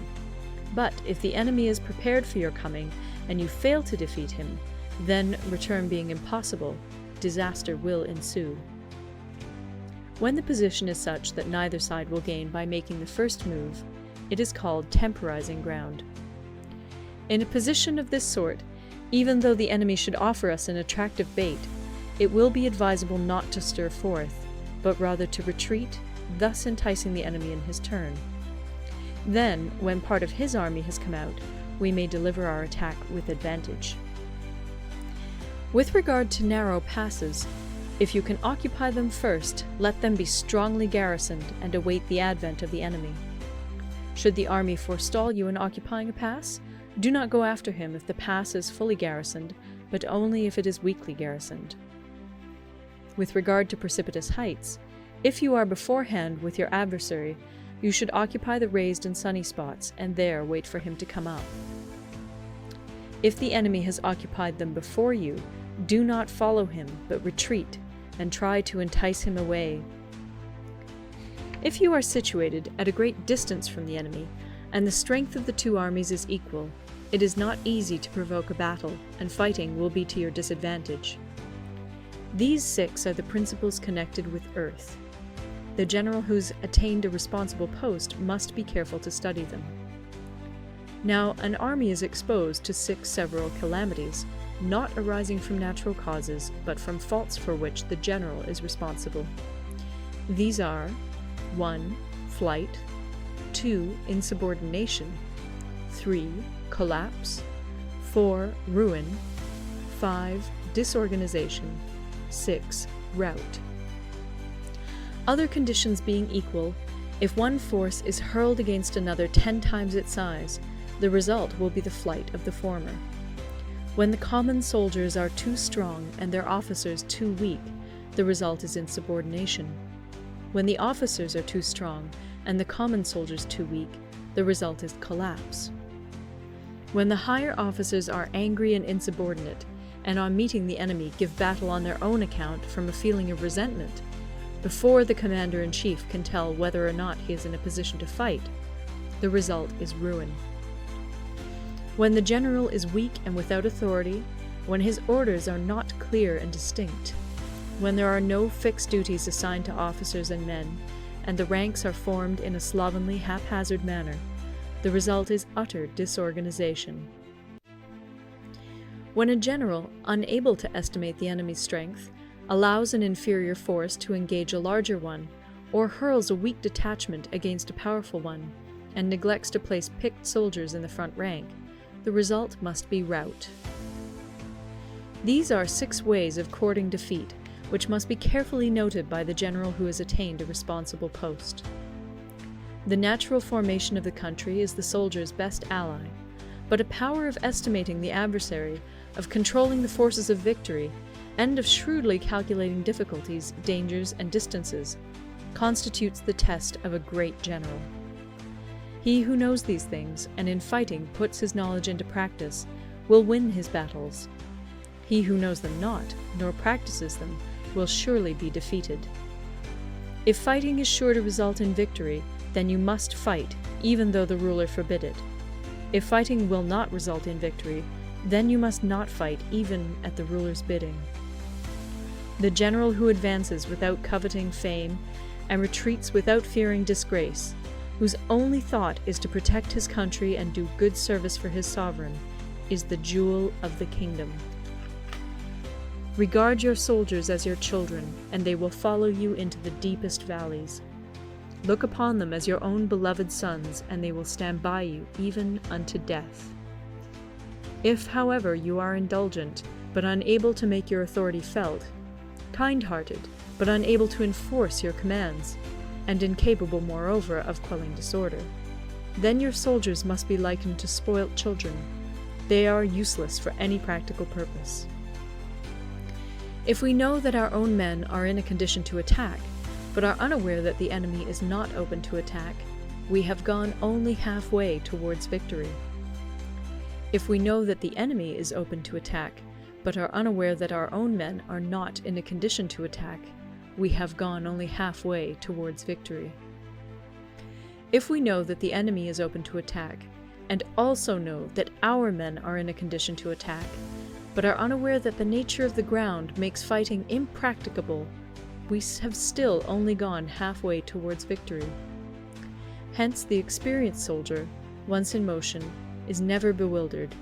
But if the enemy is prepared for your coming, and you fail to defeat him, then, return being impossible, disaster will ensue. When the position is such that neither side will gain by making the first move, it is called temporizing ground. In a position of this sort, even though the enemy should offer us an attractive bait, it will be advisable not to stir forth, but rather to retreat, thus enticing the enemy in his turn. Then, when part of his army has come out, we may deliver our attack with advantage. With regard to narrow passes, if you can occupy them first, let them be strongly garrisoned and await the advent of the enemy. Should the army forestall you in occupying a pass, do not go after him if the pass is fully garrisoned, but only if it is weakly garrisoned. With regard to precipitous heights, if you are beforehand with your adversary, you should occupy the raised and sunny spots, and there wait for him to come up. If the enemy has occupied them before you, do not follow him, but retreat, and try to entice him away. If you are situated at a great distance from the enemy, and the strength of the two armies is equal, it is not easy to provoke a battle, and fighting will be to your disadvantage. These 6 are the principles connected with earth. The general who's attained a responsible post must be careful to study them. Now, an army is exposed to 6 several calamities, not arising from natural causes, but from faults for which the general is responsible. These are 1. Flight, 2. Insubordination, 3. Collapse, 4. Ruin, 5. Disorganization, 6. Rout. Other conditions being equal, if one force is hurled against another 10 times its size, the result will be the flight of the former. When the common soldiers are too strong and their officers too weak, the result is insubordination. When the officers are too strong and the common soldiers too weak, the result is collapse. When the higher officers are angry and insubordinate, and on meeting the enemy give battle on their own account from a feeling of resentment, before the commander-in-chief can tell whether or not he is in a position to fight, the result is ruin. When the general is weak and without authority, when his orders are not clear and distinct, when there are no fixed duties assigned to officers and men, and the ranks are formed in a slovenly, haphazard manner, the result is utter disorganization. When a general, unable to estimate the enemy's strength, allows an inferior force to engage a larger one, or hurls a weak detachment against a powerful one, and neglects to place picked soldiers in the front rank, the result must be rout. These are 6 ways of courting defeat, which must be carefully noted by the general who has attained a responsible post. The natural formation of the country is the soldier's best ally, but a power of estimating the adversary, of controlling the forces of victory, and of shrewdly calculating difficulties, dangers, and distances, constitutes the test of a great general. He who knows these things, and in fighting puts his knowledge into practice, will win his battles. He who knows them not, nor practices them, will surely be defeated. If fighting is sure to result in victory, then you must fight, even though the ruler forbid it. If fighting will not result in victory, then you must not fight, even at the ruler's bidding. The general who advances without coveting fame, and retreats without fearing disgrace, whose only thought is to protect his country and do good service for his sovereign, is the jewel of the kingdom. Regard your soldiers as your children, and they will follow you into the deepest valleys. Look upon them as your own beloved sons, and they will stand by you even unto death. If, however, you are indulgent, but unable to make your authority felt, kind-hearted, but unable to enforce your commands, and incapable, moreover, of quelling disorder, then your soldiers must be likened to spoilt children. They are useless for any practical purpose. If we know that our own men are in a condition to attack, but are unaware that the enemy is not open to attack, we have gone only halfway towards victory. If we know that the enemy is open to attack, but are unaware that our own men are not in a condition to attack, we have gone only halfway towards victory. If we know that the enemy is open to attack, and also know that our men are in a condition to attack, but are unaware that the nature of the ground makes fighting impracticable, we have still only gone halfway towards victory. Hence the experienced soldier, once in motion, is never bewildered.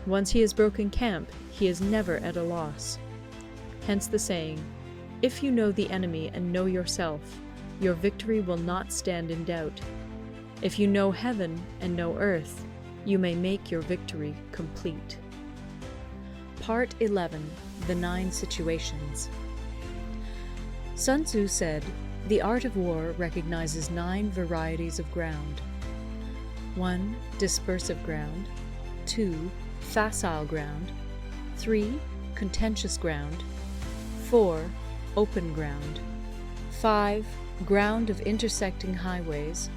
Once he has broken camp, he is never at a loss. Hence the saying, "If you know the enemy and know yourself, your victory will not stand in doubt. If you know heaven and know earth, you may make your victory complete." Part 11. The 9 Situations. Sun Tzu said, "The art of war recognizes 9 varieties of ground. 1. Dispersive ground. 2. Facile ground. 3. Contentious ground. 4. Open ground. 5. Ground of intersecting highways.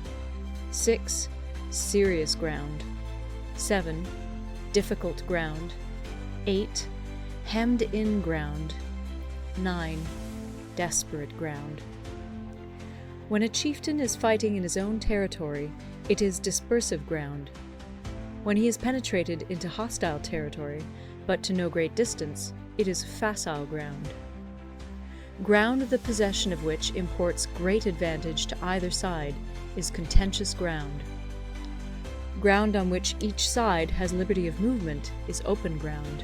6. Serious ground. 7. Difficult ground. 8. Hemmed-in ground. 9. Desperate ground." When a chieftain is fighting in his own territory, it is dispersive ground. When he has penetrated into hostile territory, but to no great distance, it is facile ground. Ground the possession of which imports great advantage to either side is contentious ground. Ground on which each side has liberty of movement is open ground.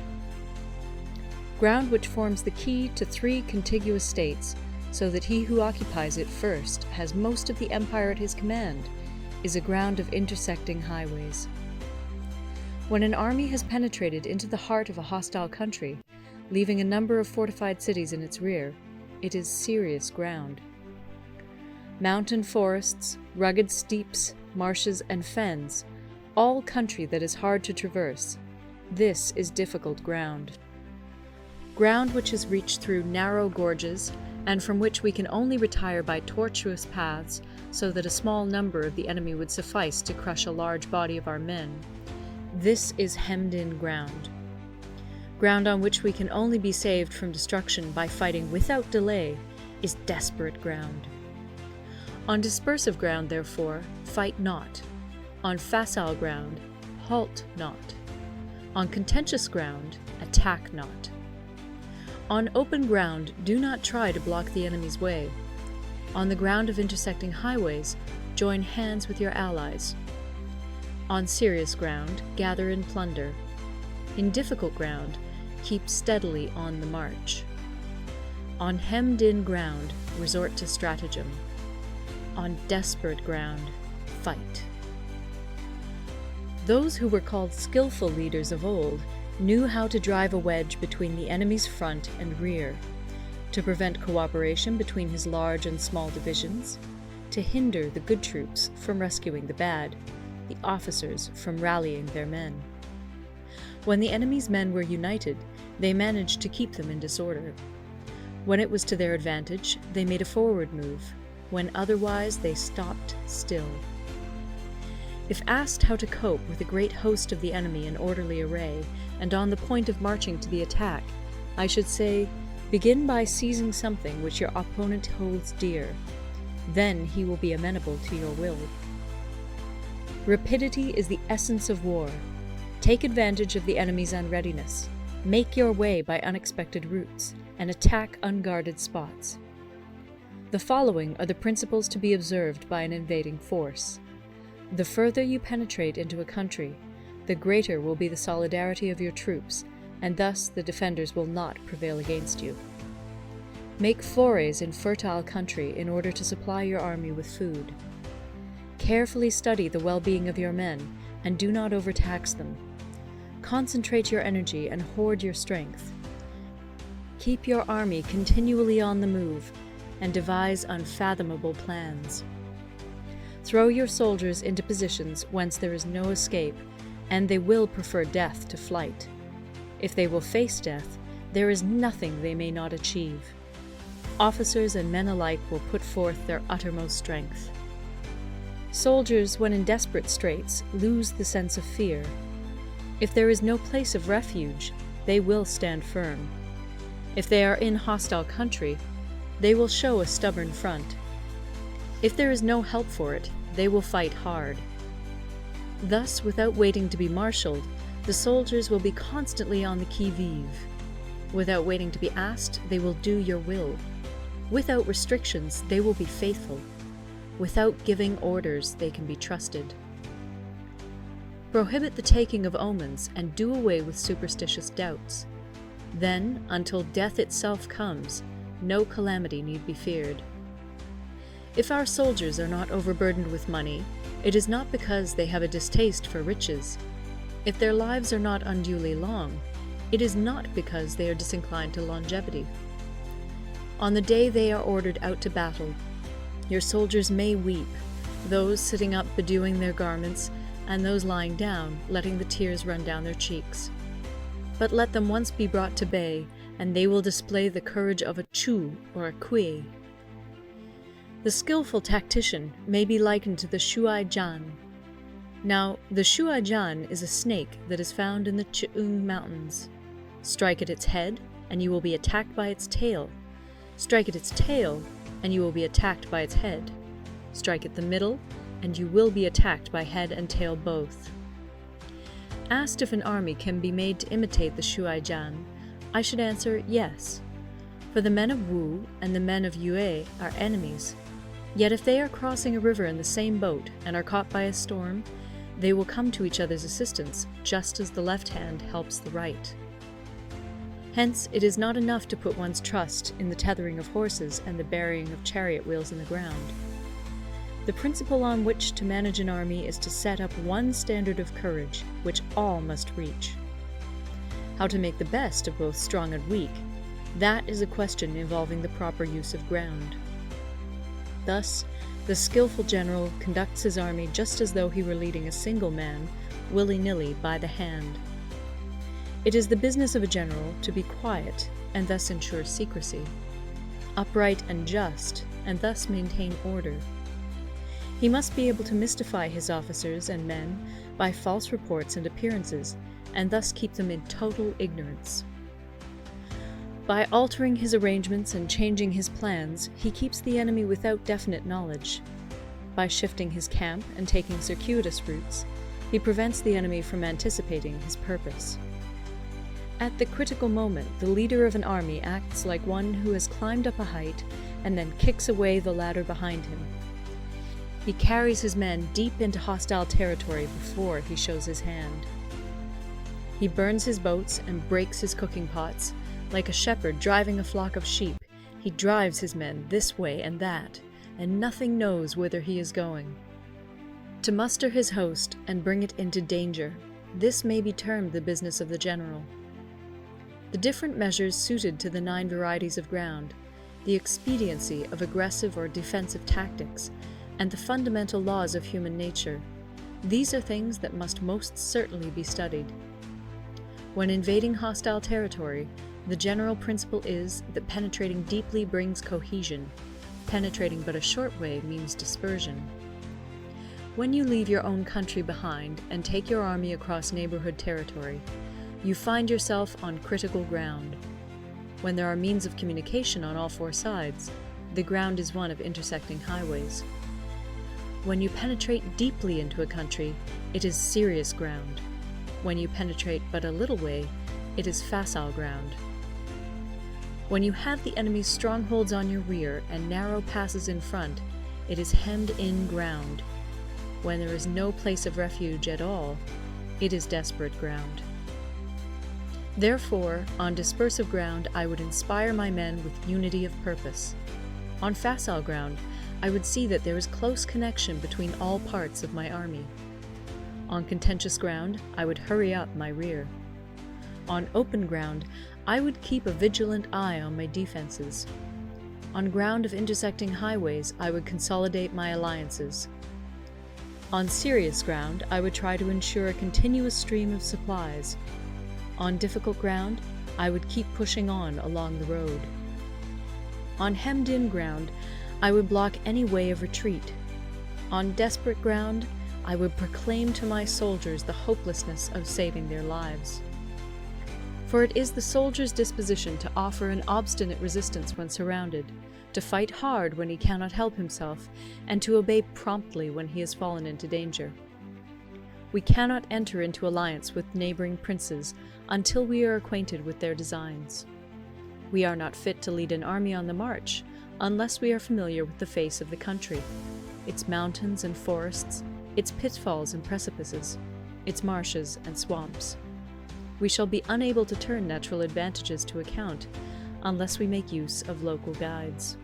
Ground which forms the key to 3 contiguous states, so that he who occupies it first has most of the empire at his command, is a ground of intersecting highways. When an army has penetrated into the heart of a hostile country, leaving a number of fortified cities in its rear, it is serious ground. Mountain forests, rugged steeps, marshes, and fens, all country that is hard to traverse, this is difficult ground. Ground which is reached through narrow gorges, and from which we can only retire by tortuous paths, so that a small number of the enemy would suffice to crush a large body of our men. This is hemmed-in ground. Ground on which we can only be saved from destruction by fighting without delay is desperate ground. On dispersive ground, therefore, fight not. On facile ground, halt not. On contentious ground, attack not. On open ground, do not try to block the enemy's way. On the ground of intersecting highways, join hands with your allies. On serious ground, gather in plunder. In difficult ground, keep steadily on the march. On hemmed-in ground, resort to stratagem. On desperate ground, fight. Those who were called skillful leaders of old knew how to drive a wedge between the enemy's front and rear. to prevent cooperation between his large and small divisions, to hinder the good troops from rescuing the bad, the officers from rallying their men. When the enemy's men were united, they managed to keep them in disorder. When it was to their advantage, they made a forward move. When otherwise, they stopped still. If asked how to cope with a great host of the enemy in orderly array and on the point of marching to the attack, I should say, begin by seizing something which your opponent holds dear. Then he will be amenable to your will. Rapidity is the essence of war. Take advantage of the enemy's unreadiness. Make your way by unexpected routes, and attack unguarded spots. The following are the principles to be observed by an invading force. The further you penetrate into a country, the greater will be the solidarity of your troops, and thus the defenders will not prevail against you. Make forays in fertile country in order to supply your army with food. Carefully study the well-being of your men, and do not overtax them. Concentrate your energy and hoard your strength. Keep your army continually on the move, and devise unfathomable plans. Throw your soldiers into positions whence there is no escape, and they will prefer death to flight. If they will face death, there is nothing they may not achieve. Officers and men alike will put forth their uttermost strength. Soldiers, when in desperate straits, lose the sense of fear. If there is no place of refuge, they will stand firm. If they are in hostile country, they will show a stubborn front. If there is no help for it, they will fight hard. Thus, without waiting to be marshaled, the soldiers will be constantly on the qui-vive. Without waiting to be asked, they will do your will. Without restrictions, they will be faithful. Without giving orders, they can be trusted. Prohibit the taking of omens and do away with superstitious doubts. Then, until death itself comes, no calamity need be feared. If our soldiers are not overburdened with money, it is not because they have a distaste for riches. If their lives are not unduly long, it is not because they are disinclined to longevity. On the day they are ordered out to battle, your soldiers may weep, those sitting up bedewing their garments, and those lying down, letting the tears run down their cheeks. But let them once be brought to bay, and they will display the courage of a Chu or a Kui. The skillful tactician may be likened to the Shuai Jan. Now, the Shuai Jan is a snake that is found in the Ch'ung Mountains. Strike at its head, and you will be attacked by its tail. Strike at its tail, and you will be attacked by its head. Strike at the middle, and you will be attacked by head and tail both. Asked if an army can be made to imitate the Shuai Jan, I should answer yes, for the men of Wu and the men of Yue are enemies. Yet if they are crossing a river in the same boat and are caught by a storm, they will come to each other's assistance, just as the left hand helps the right. Hence, it is not enough to put one's trust in the tethering of horses and the burying of chariot wheels in the ground. The principle on which to manage an army is to set up one standard of courage, which all must reach. How to make the best of both strong and weak, that is a question involving the proper use of ground. Thus, the skillful general conducts his army just as though he were leading a single man, willy-nilly by the hand. It is the business of a general to be quiet and thus ensure secrecy, upright and just, and thus maintain order. He must be able to mystify his officers and men by false reports and appearances, and thus keep them in total ignorance. By altering his arrangements and changing his plans, he keeps the enemy without definite knowledge. By shifting his camp and taking circuitous routes, he prevents the enemy from anticipating his purpose. At the critical moment, the leader of an army acts like one who has climbed up a height and then kicks away the ladder behind him. He carries his men deep into hostile territory before he shows his hand. He burns his boats and breaks his cooking pots. Like a shepherd driving a flock of sheep, he drives his men this way and that, and nothing knows whither he is going. To muster his host and bring it into danger, this may be termed the business of the general. The different measures suited to the 9 varieties of ground the expediency of aggressive or defensive tactics, and the fundamental laws of human nature. These are things that must most certainly be studied. When invading hostile territory, the general principle is that penetrating deeply brings cohesion. Penetrating but a short way means dispersion. When you leave your own country behind and take your army across neighborhood territory, you find yourself on critical ground. When there are means of communication on all four sides, the ground is one of intersecting highways. When you penetrate deeply into a country, it is serious ground. When you penetrate but a little way, it is facile ground. When you have the enemy's strongholds on your rear and narrow passes in front, it is hemmed-in ground. When there is no place of refuge at all, it is desperate ground. Therefore, on dispersive ground, I would inspire my men with unity of purpose. On facile ground, I would see that there is close connection between all parts of my army. On contentious ground, I would hurry up my rear. On open ground, I would keep a vigilant eye on my defenses. On ground of intersecting highways, I would consolidate my alliances. On serious ground, I would try to ensure a continuous stream of supplies. On difficult ground, I would keep pushing on along the road. On hemmed-in ground, I would block any way of retreat. On desperate ground, I would proclaim to my soldiers the hopelessness of saving their lives. For it is the soldier's disposition to offer an obstinate resistance when surrounded, to fight hard when he cannot help himself, and to obey promptly when he has fallen into danger. We cannot enter into alliance with neighboring princes until we are acquainted with their designs. We are not fit to lead an army on the march unless we are familiar with the face of the country, its mountains and forests, its pitfalls and precipices, its marshes and swamps. We shall be unable to turn natural advantages to account unless we make use of local guides.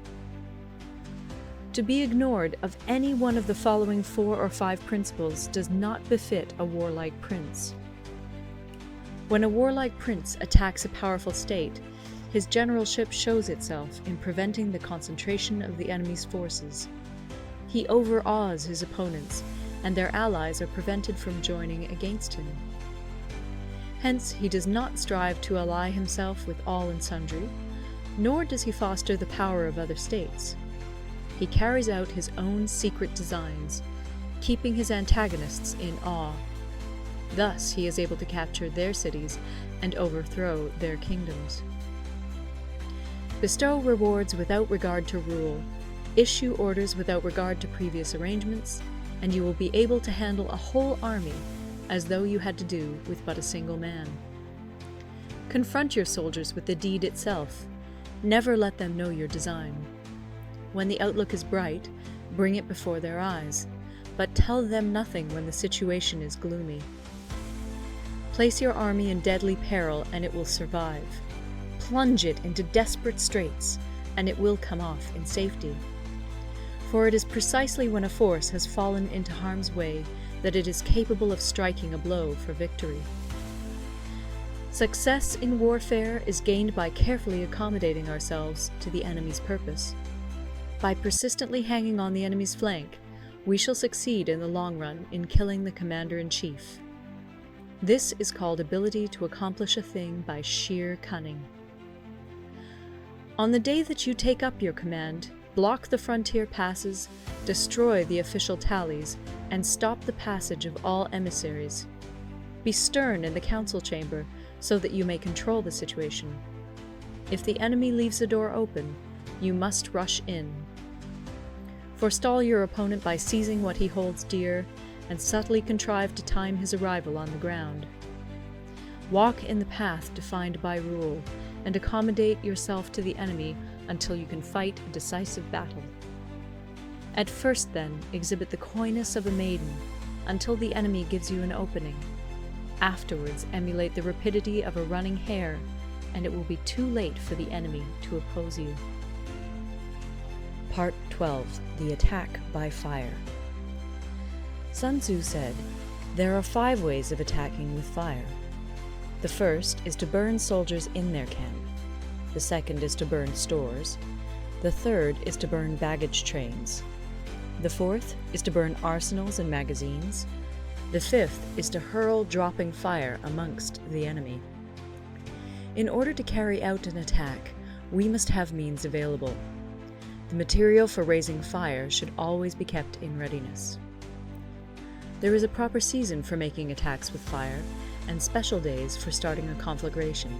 To be ignored of any one of the following 4 or 5 principles does not befit a warlike prince. When a warlike prince attacks a powerful state, his generalship shows itself in preventing the concentration of the enemy's forces. He overawes his opponents, and their allies are prevented from joining against him. Hence, he does not strive to ally himself with all and sundry, nor does he foster the power of other states. He carries out his own secret designs, keeping his antagonists in awe. Thus he is able to capture their cities and overthrow their kingdoms. Bestow rewards without regard to rule, issue orders without regard to previous arrangements, and you will be able to handle a whole army as though you had to do with but a single man. Confront your soldiers with the deed itself. Never let them know your design. When the outlook is bright, bring it before their eyes, but tell them nothing when the situation is gloomy. Place your army in deadly peril, and it will survive. Plunge it into desperate straits, and it will come off in safety. For it is precisely when a force has fallen into harm's way that it is capable of striking a blow for victory. Success in warfare is gained by carefully accommodating ourselves to the enemy's purpose. By persistently hanging on the enemy's flank, we shall succeed in the long run in killing the commander-in-chief. This is called ability to accomplish a thing by sheer cunning. On the day that you take up your command, block the frontier passes, destroy the official tallies, and stop the passage of all emissaries. Be stern in the council chamber so that you may control the situation. If the enemy leaves the door open, you must rush in. Forestall your opponent by seizing what he holds dear, and subtly contrive to time his arrival on the ground. Walk in the path defined by rule, and accommodate yourself to the enemy until you can fight a decisive battle. At first, then, exhibit the coyness of a maiden, until the enemy gives you an opening. Afterwards, emulate the rapidity of a running hare, and it will be too late for the enemy to oppose you. Part 12. The Attack by Fire. Sun Tzu said, "There are 5 ways of attacking with fire. The first is to burn soldiers in their camp. The second is to burn stores. The third is to burn baggage trains. The fourth is to burn arsenals and magazines. The fifth is to hurl dropping fire amongst the enemy. In order to carry out an attack, we must have means available. The material for raising fire should always be kept in readiness. There is a proper season for making attacks with fire, and special days for starting a conflagration.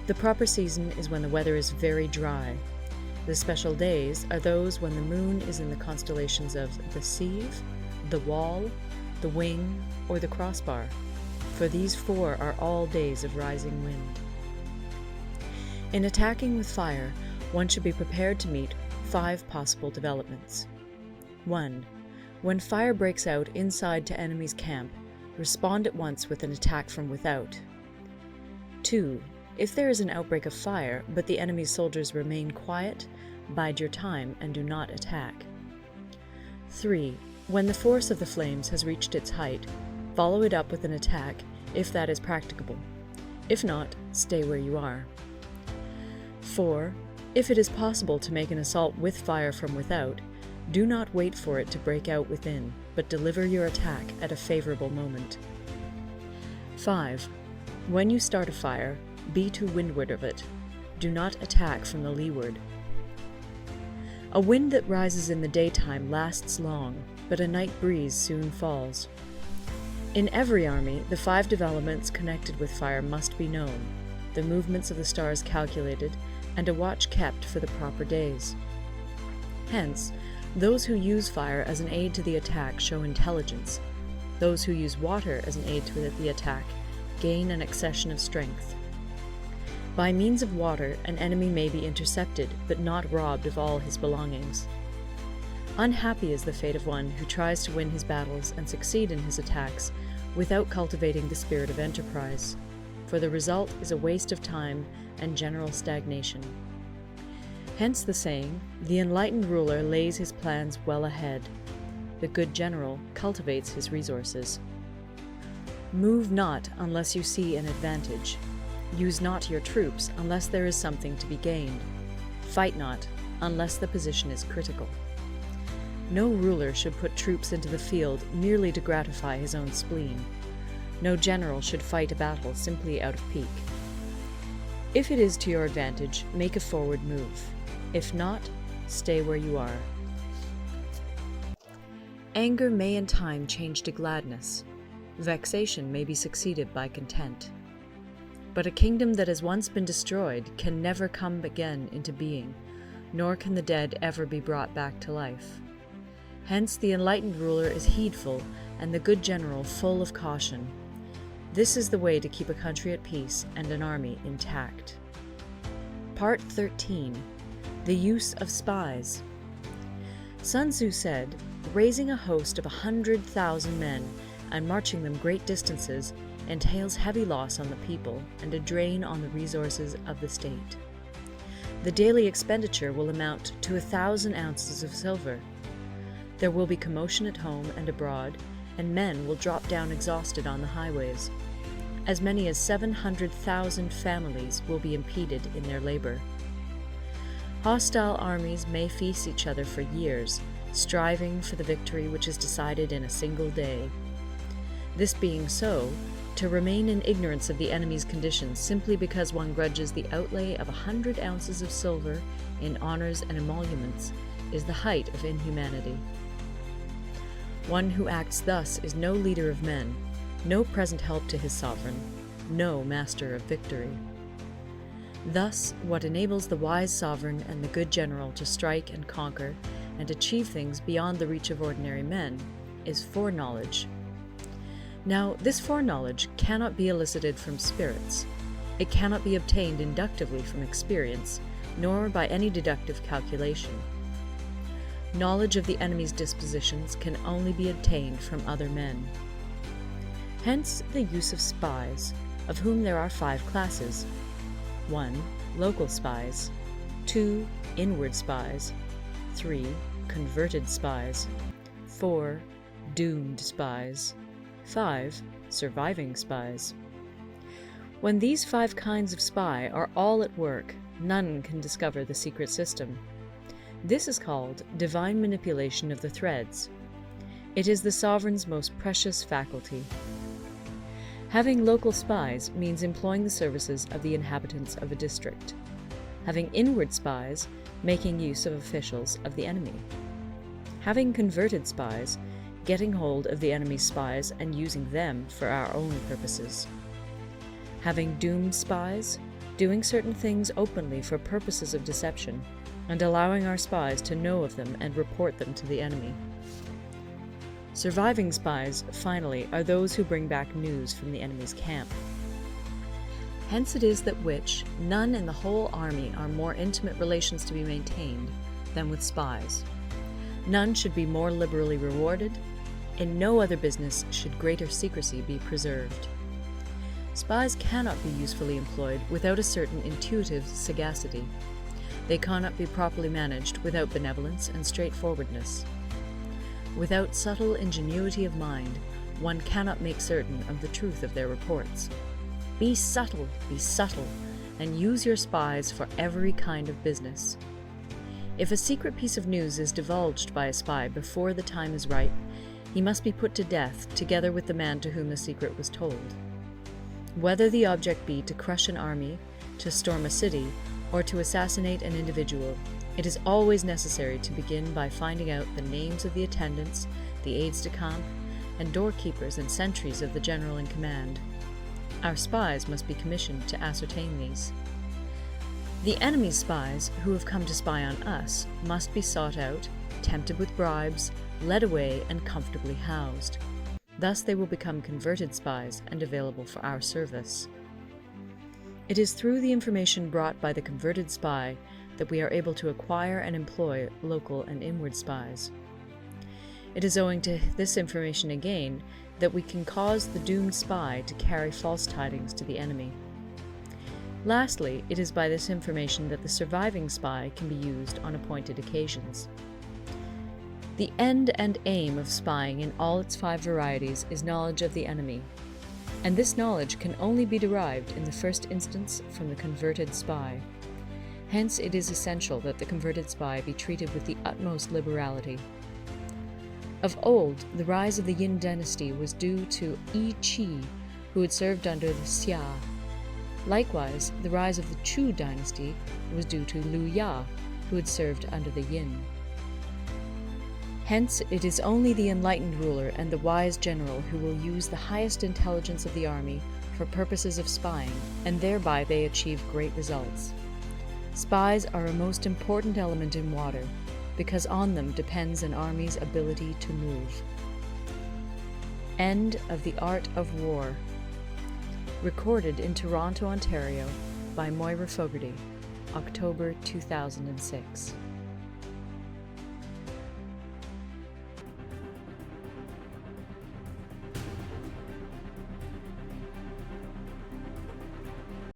The proper season is when the weather is very dry. The special days are those when the moon is in the constellations of the Sieve, the Wall, the Wing, or the Crossbar, for these four are all days of rising wind. In attacking with fire, one should be prepared to meet 5 possible developments. 1. When fire breaks out inside to enemy's camp, respond at once with an attack from without. 2. If there is an outbreak of fire, but the enemy's soldiers remain quiet, bide your time and do not attack. 3. When the force of the flames has reached its height, follow it up with an attack, if that is practicable. If not, stay where you are. 4. If it is possible to make an assault with fire from without, do not wait for it to break out within, but deliver your attack at a favorable moment. 5. When you start a fire, be to windward of it. Do not attack from the leeward. A wind that rises in the daytime lasts long, but a night breeze soon falls. In every army, the 5 developments connected with fire must be known, the movements of the stars calculated, and a watch kept for the proper days. Hence, those who use fire as an aid to the attack show intelligence. Those who use water as an aid to the attack gain an accession of strength. By means of water, an enemy may be intercepted, but not robbed of all his belongings. Unhappy is the fate of one who tries to win his battles and succeed in his attacks without cultivating the spirit of enterprise, for the result is a waste of time and general stagnation. Hence the saying, the enlightened ruler lays his plans well ahead. The good general cultivates his resources. Move not unless you see an advantage. Use not your troops unless there is something to be gained. Fight not unless the position is critical. No ruler should put troops into the field merely to gratify his own spleen. No general should fight a battle simply out of pique. If it is to your advantage, make a forward move. If not, stay where you are. Anger may in time change to gladness. Vexation may be succeeded by content. But a kingdom that has once been destroyed can never come again into being, nor can the dead ever be brought back to life. Hence the enlightened ruler is heedful, and the good general full of caution. This is the way to keep a country at peace and an army intact. Part 13. The Use of Spies. Sun Tzu said, raising a host of 100,000 men and marching them great distances entails heavy loss on the people and a drain on the resources of the state. The daily expenditure will amount to 1,000 ounces of silver. There will be commotion at home and abroad, and men will drop down exhausted on the highways. As many as 700,000 families will be impeded in their labor. Hostile armies may feast each other for years, striving for the victory which is decided in a single day. This being so, to remain in ignorance of the enemy's conditions simply because one grudges the outlay of 100 ounces of silver in honors and emoluments is the height of inhumanity. One who acts thus is no leader of men, no present help to his sovereign, no master of victory. Thus, what enables the wise sovereign and the good general to strike and conquer and achieve things beyond the reach of ordinary men is foreknowledge. Now, this foreknowledge cannot be elicited from spirits. It cannot be obtained inductively from experience, nor by any deductive calculation. Knowledge of the enemy's dispositions can only be obtained from other men. Hence the use of spies, of whom there are 5 classes. 1. Local spies. 2. Inward spies. 3. Converted spies. 4. Doomed spies. 5. Surviving spies. When these 5 kinds of spy are all at work, none can discover the secret system. This is called divine manipulation of the threads. It is the sovereign's most precious faculty. Having local spies means employing the services of the inhabitants of a district. Having inward spies, making use of officials of the enemy. Having converted spies, getting hold of the enemy's spies and using them for our own purposes. Having doomed spies, doing certain things openly for purposes of deception, and allowing our spies to know of them and report them to the enemy. Surviving spies, finally, are those who bring back news from the enemy's camp. Hence it is that which none in the whole army are more intimate relations to be maintained than with spies. None should be more liberally rewarded. In no other business should greater secrecy be preserved. Spies cannot be usefully employed without a certain intuitive sagacity. They cannot be properly managed without benevolence and straightforwardness. Without subtle ingenuity of mind, one cannot make certain of the truth of their reports. Be subtle, and use your spies for every kind of business. If a secret piece of news is divulged by a spy before the time is ripe, he must be put to death together with the man to whom the secret was told. Whether the object be to crush an army, to storm a city, or to assassinate an individual, it is always necessary to begin by finding out the names of the attendants, the aides-de-camp, and doorkeepers and sentries of the general in command. Our spies must be commissioned to ascertain these. The enemy's spies, who have come to spy on us, must be sought out, tempted with bribes, led away, and comfortably housed. Thus they will become converted spies and available for our service. It is through the information brought by the converted spy that we are able to acquire and employ local and inward spies. It is owing to this information again that we can cause the doomed spy to carry false tidings to the enemy. Lastly, it is by this information that the surviving spy can be used on appointed occasions. The end and aim of spying in all its 5 varieties is knowledge of the enemy, and this knowledge can only be derived in the first instance from the converted spy. Hence it is essential that the converted spy be treated with the utmost liberality. Of old, the rise of the Yin dynasty was due to Yi Qi, who had served under the Xia. Likewise, the rise of the Chu dynasty was due to Liu Ya, who had served under the Yin. Hence, it is only the enlightened ruler and the wise general who will use the highest intelligence of the army for purposes of spying, and thereby they achieve great results. Spies are a most important element in water, because on them depends an army's ability to move. End of The Art of War. Recorded in Toronto, Ontario by Moira Fogarty, October 2006.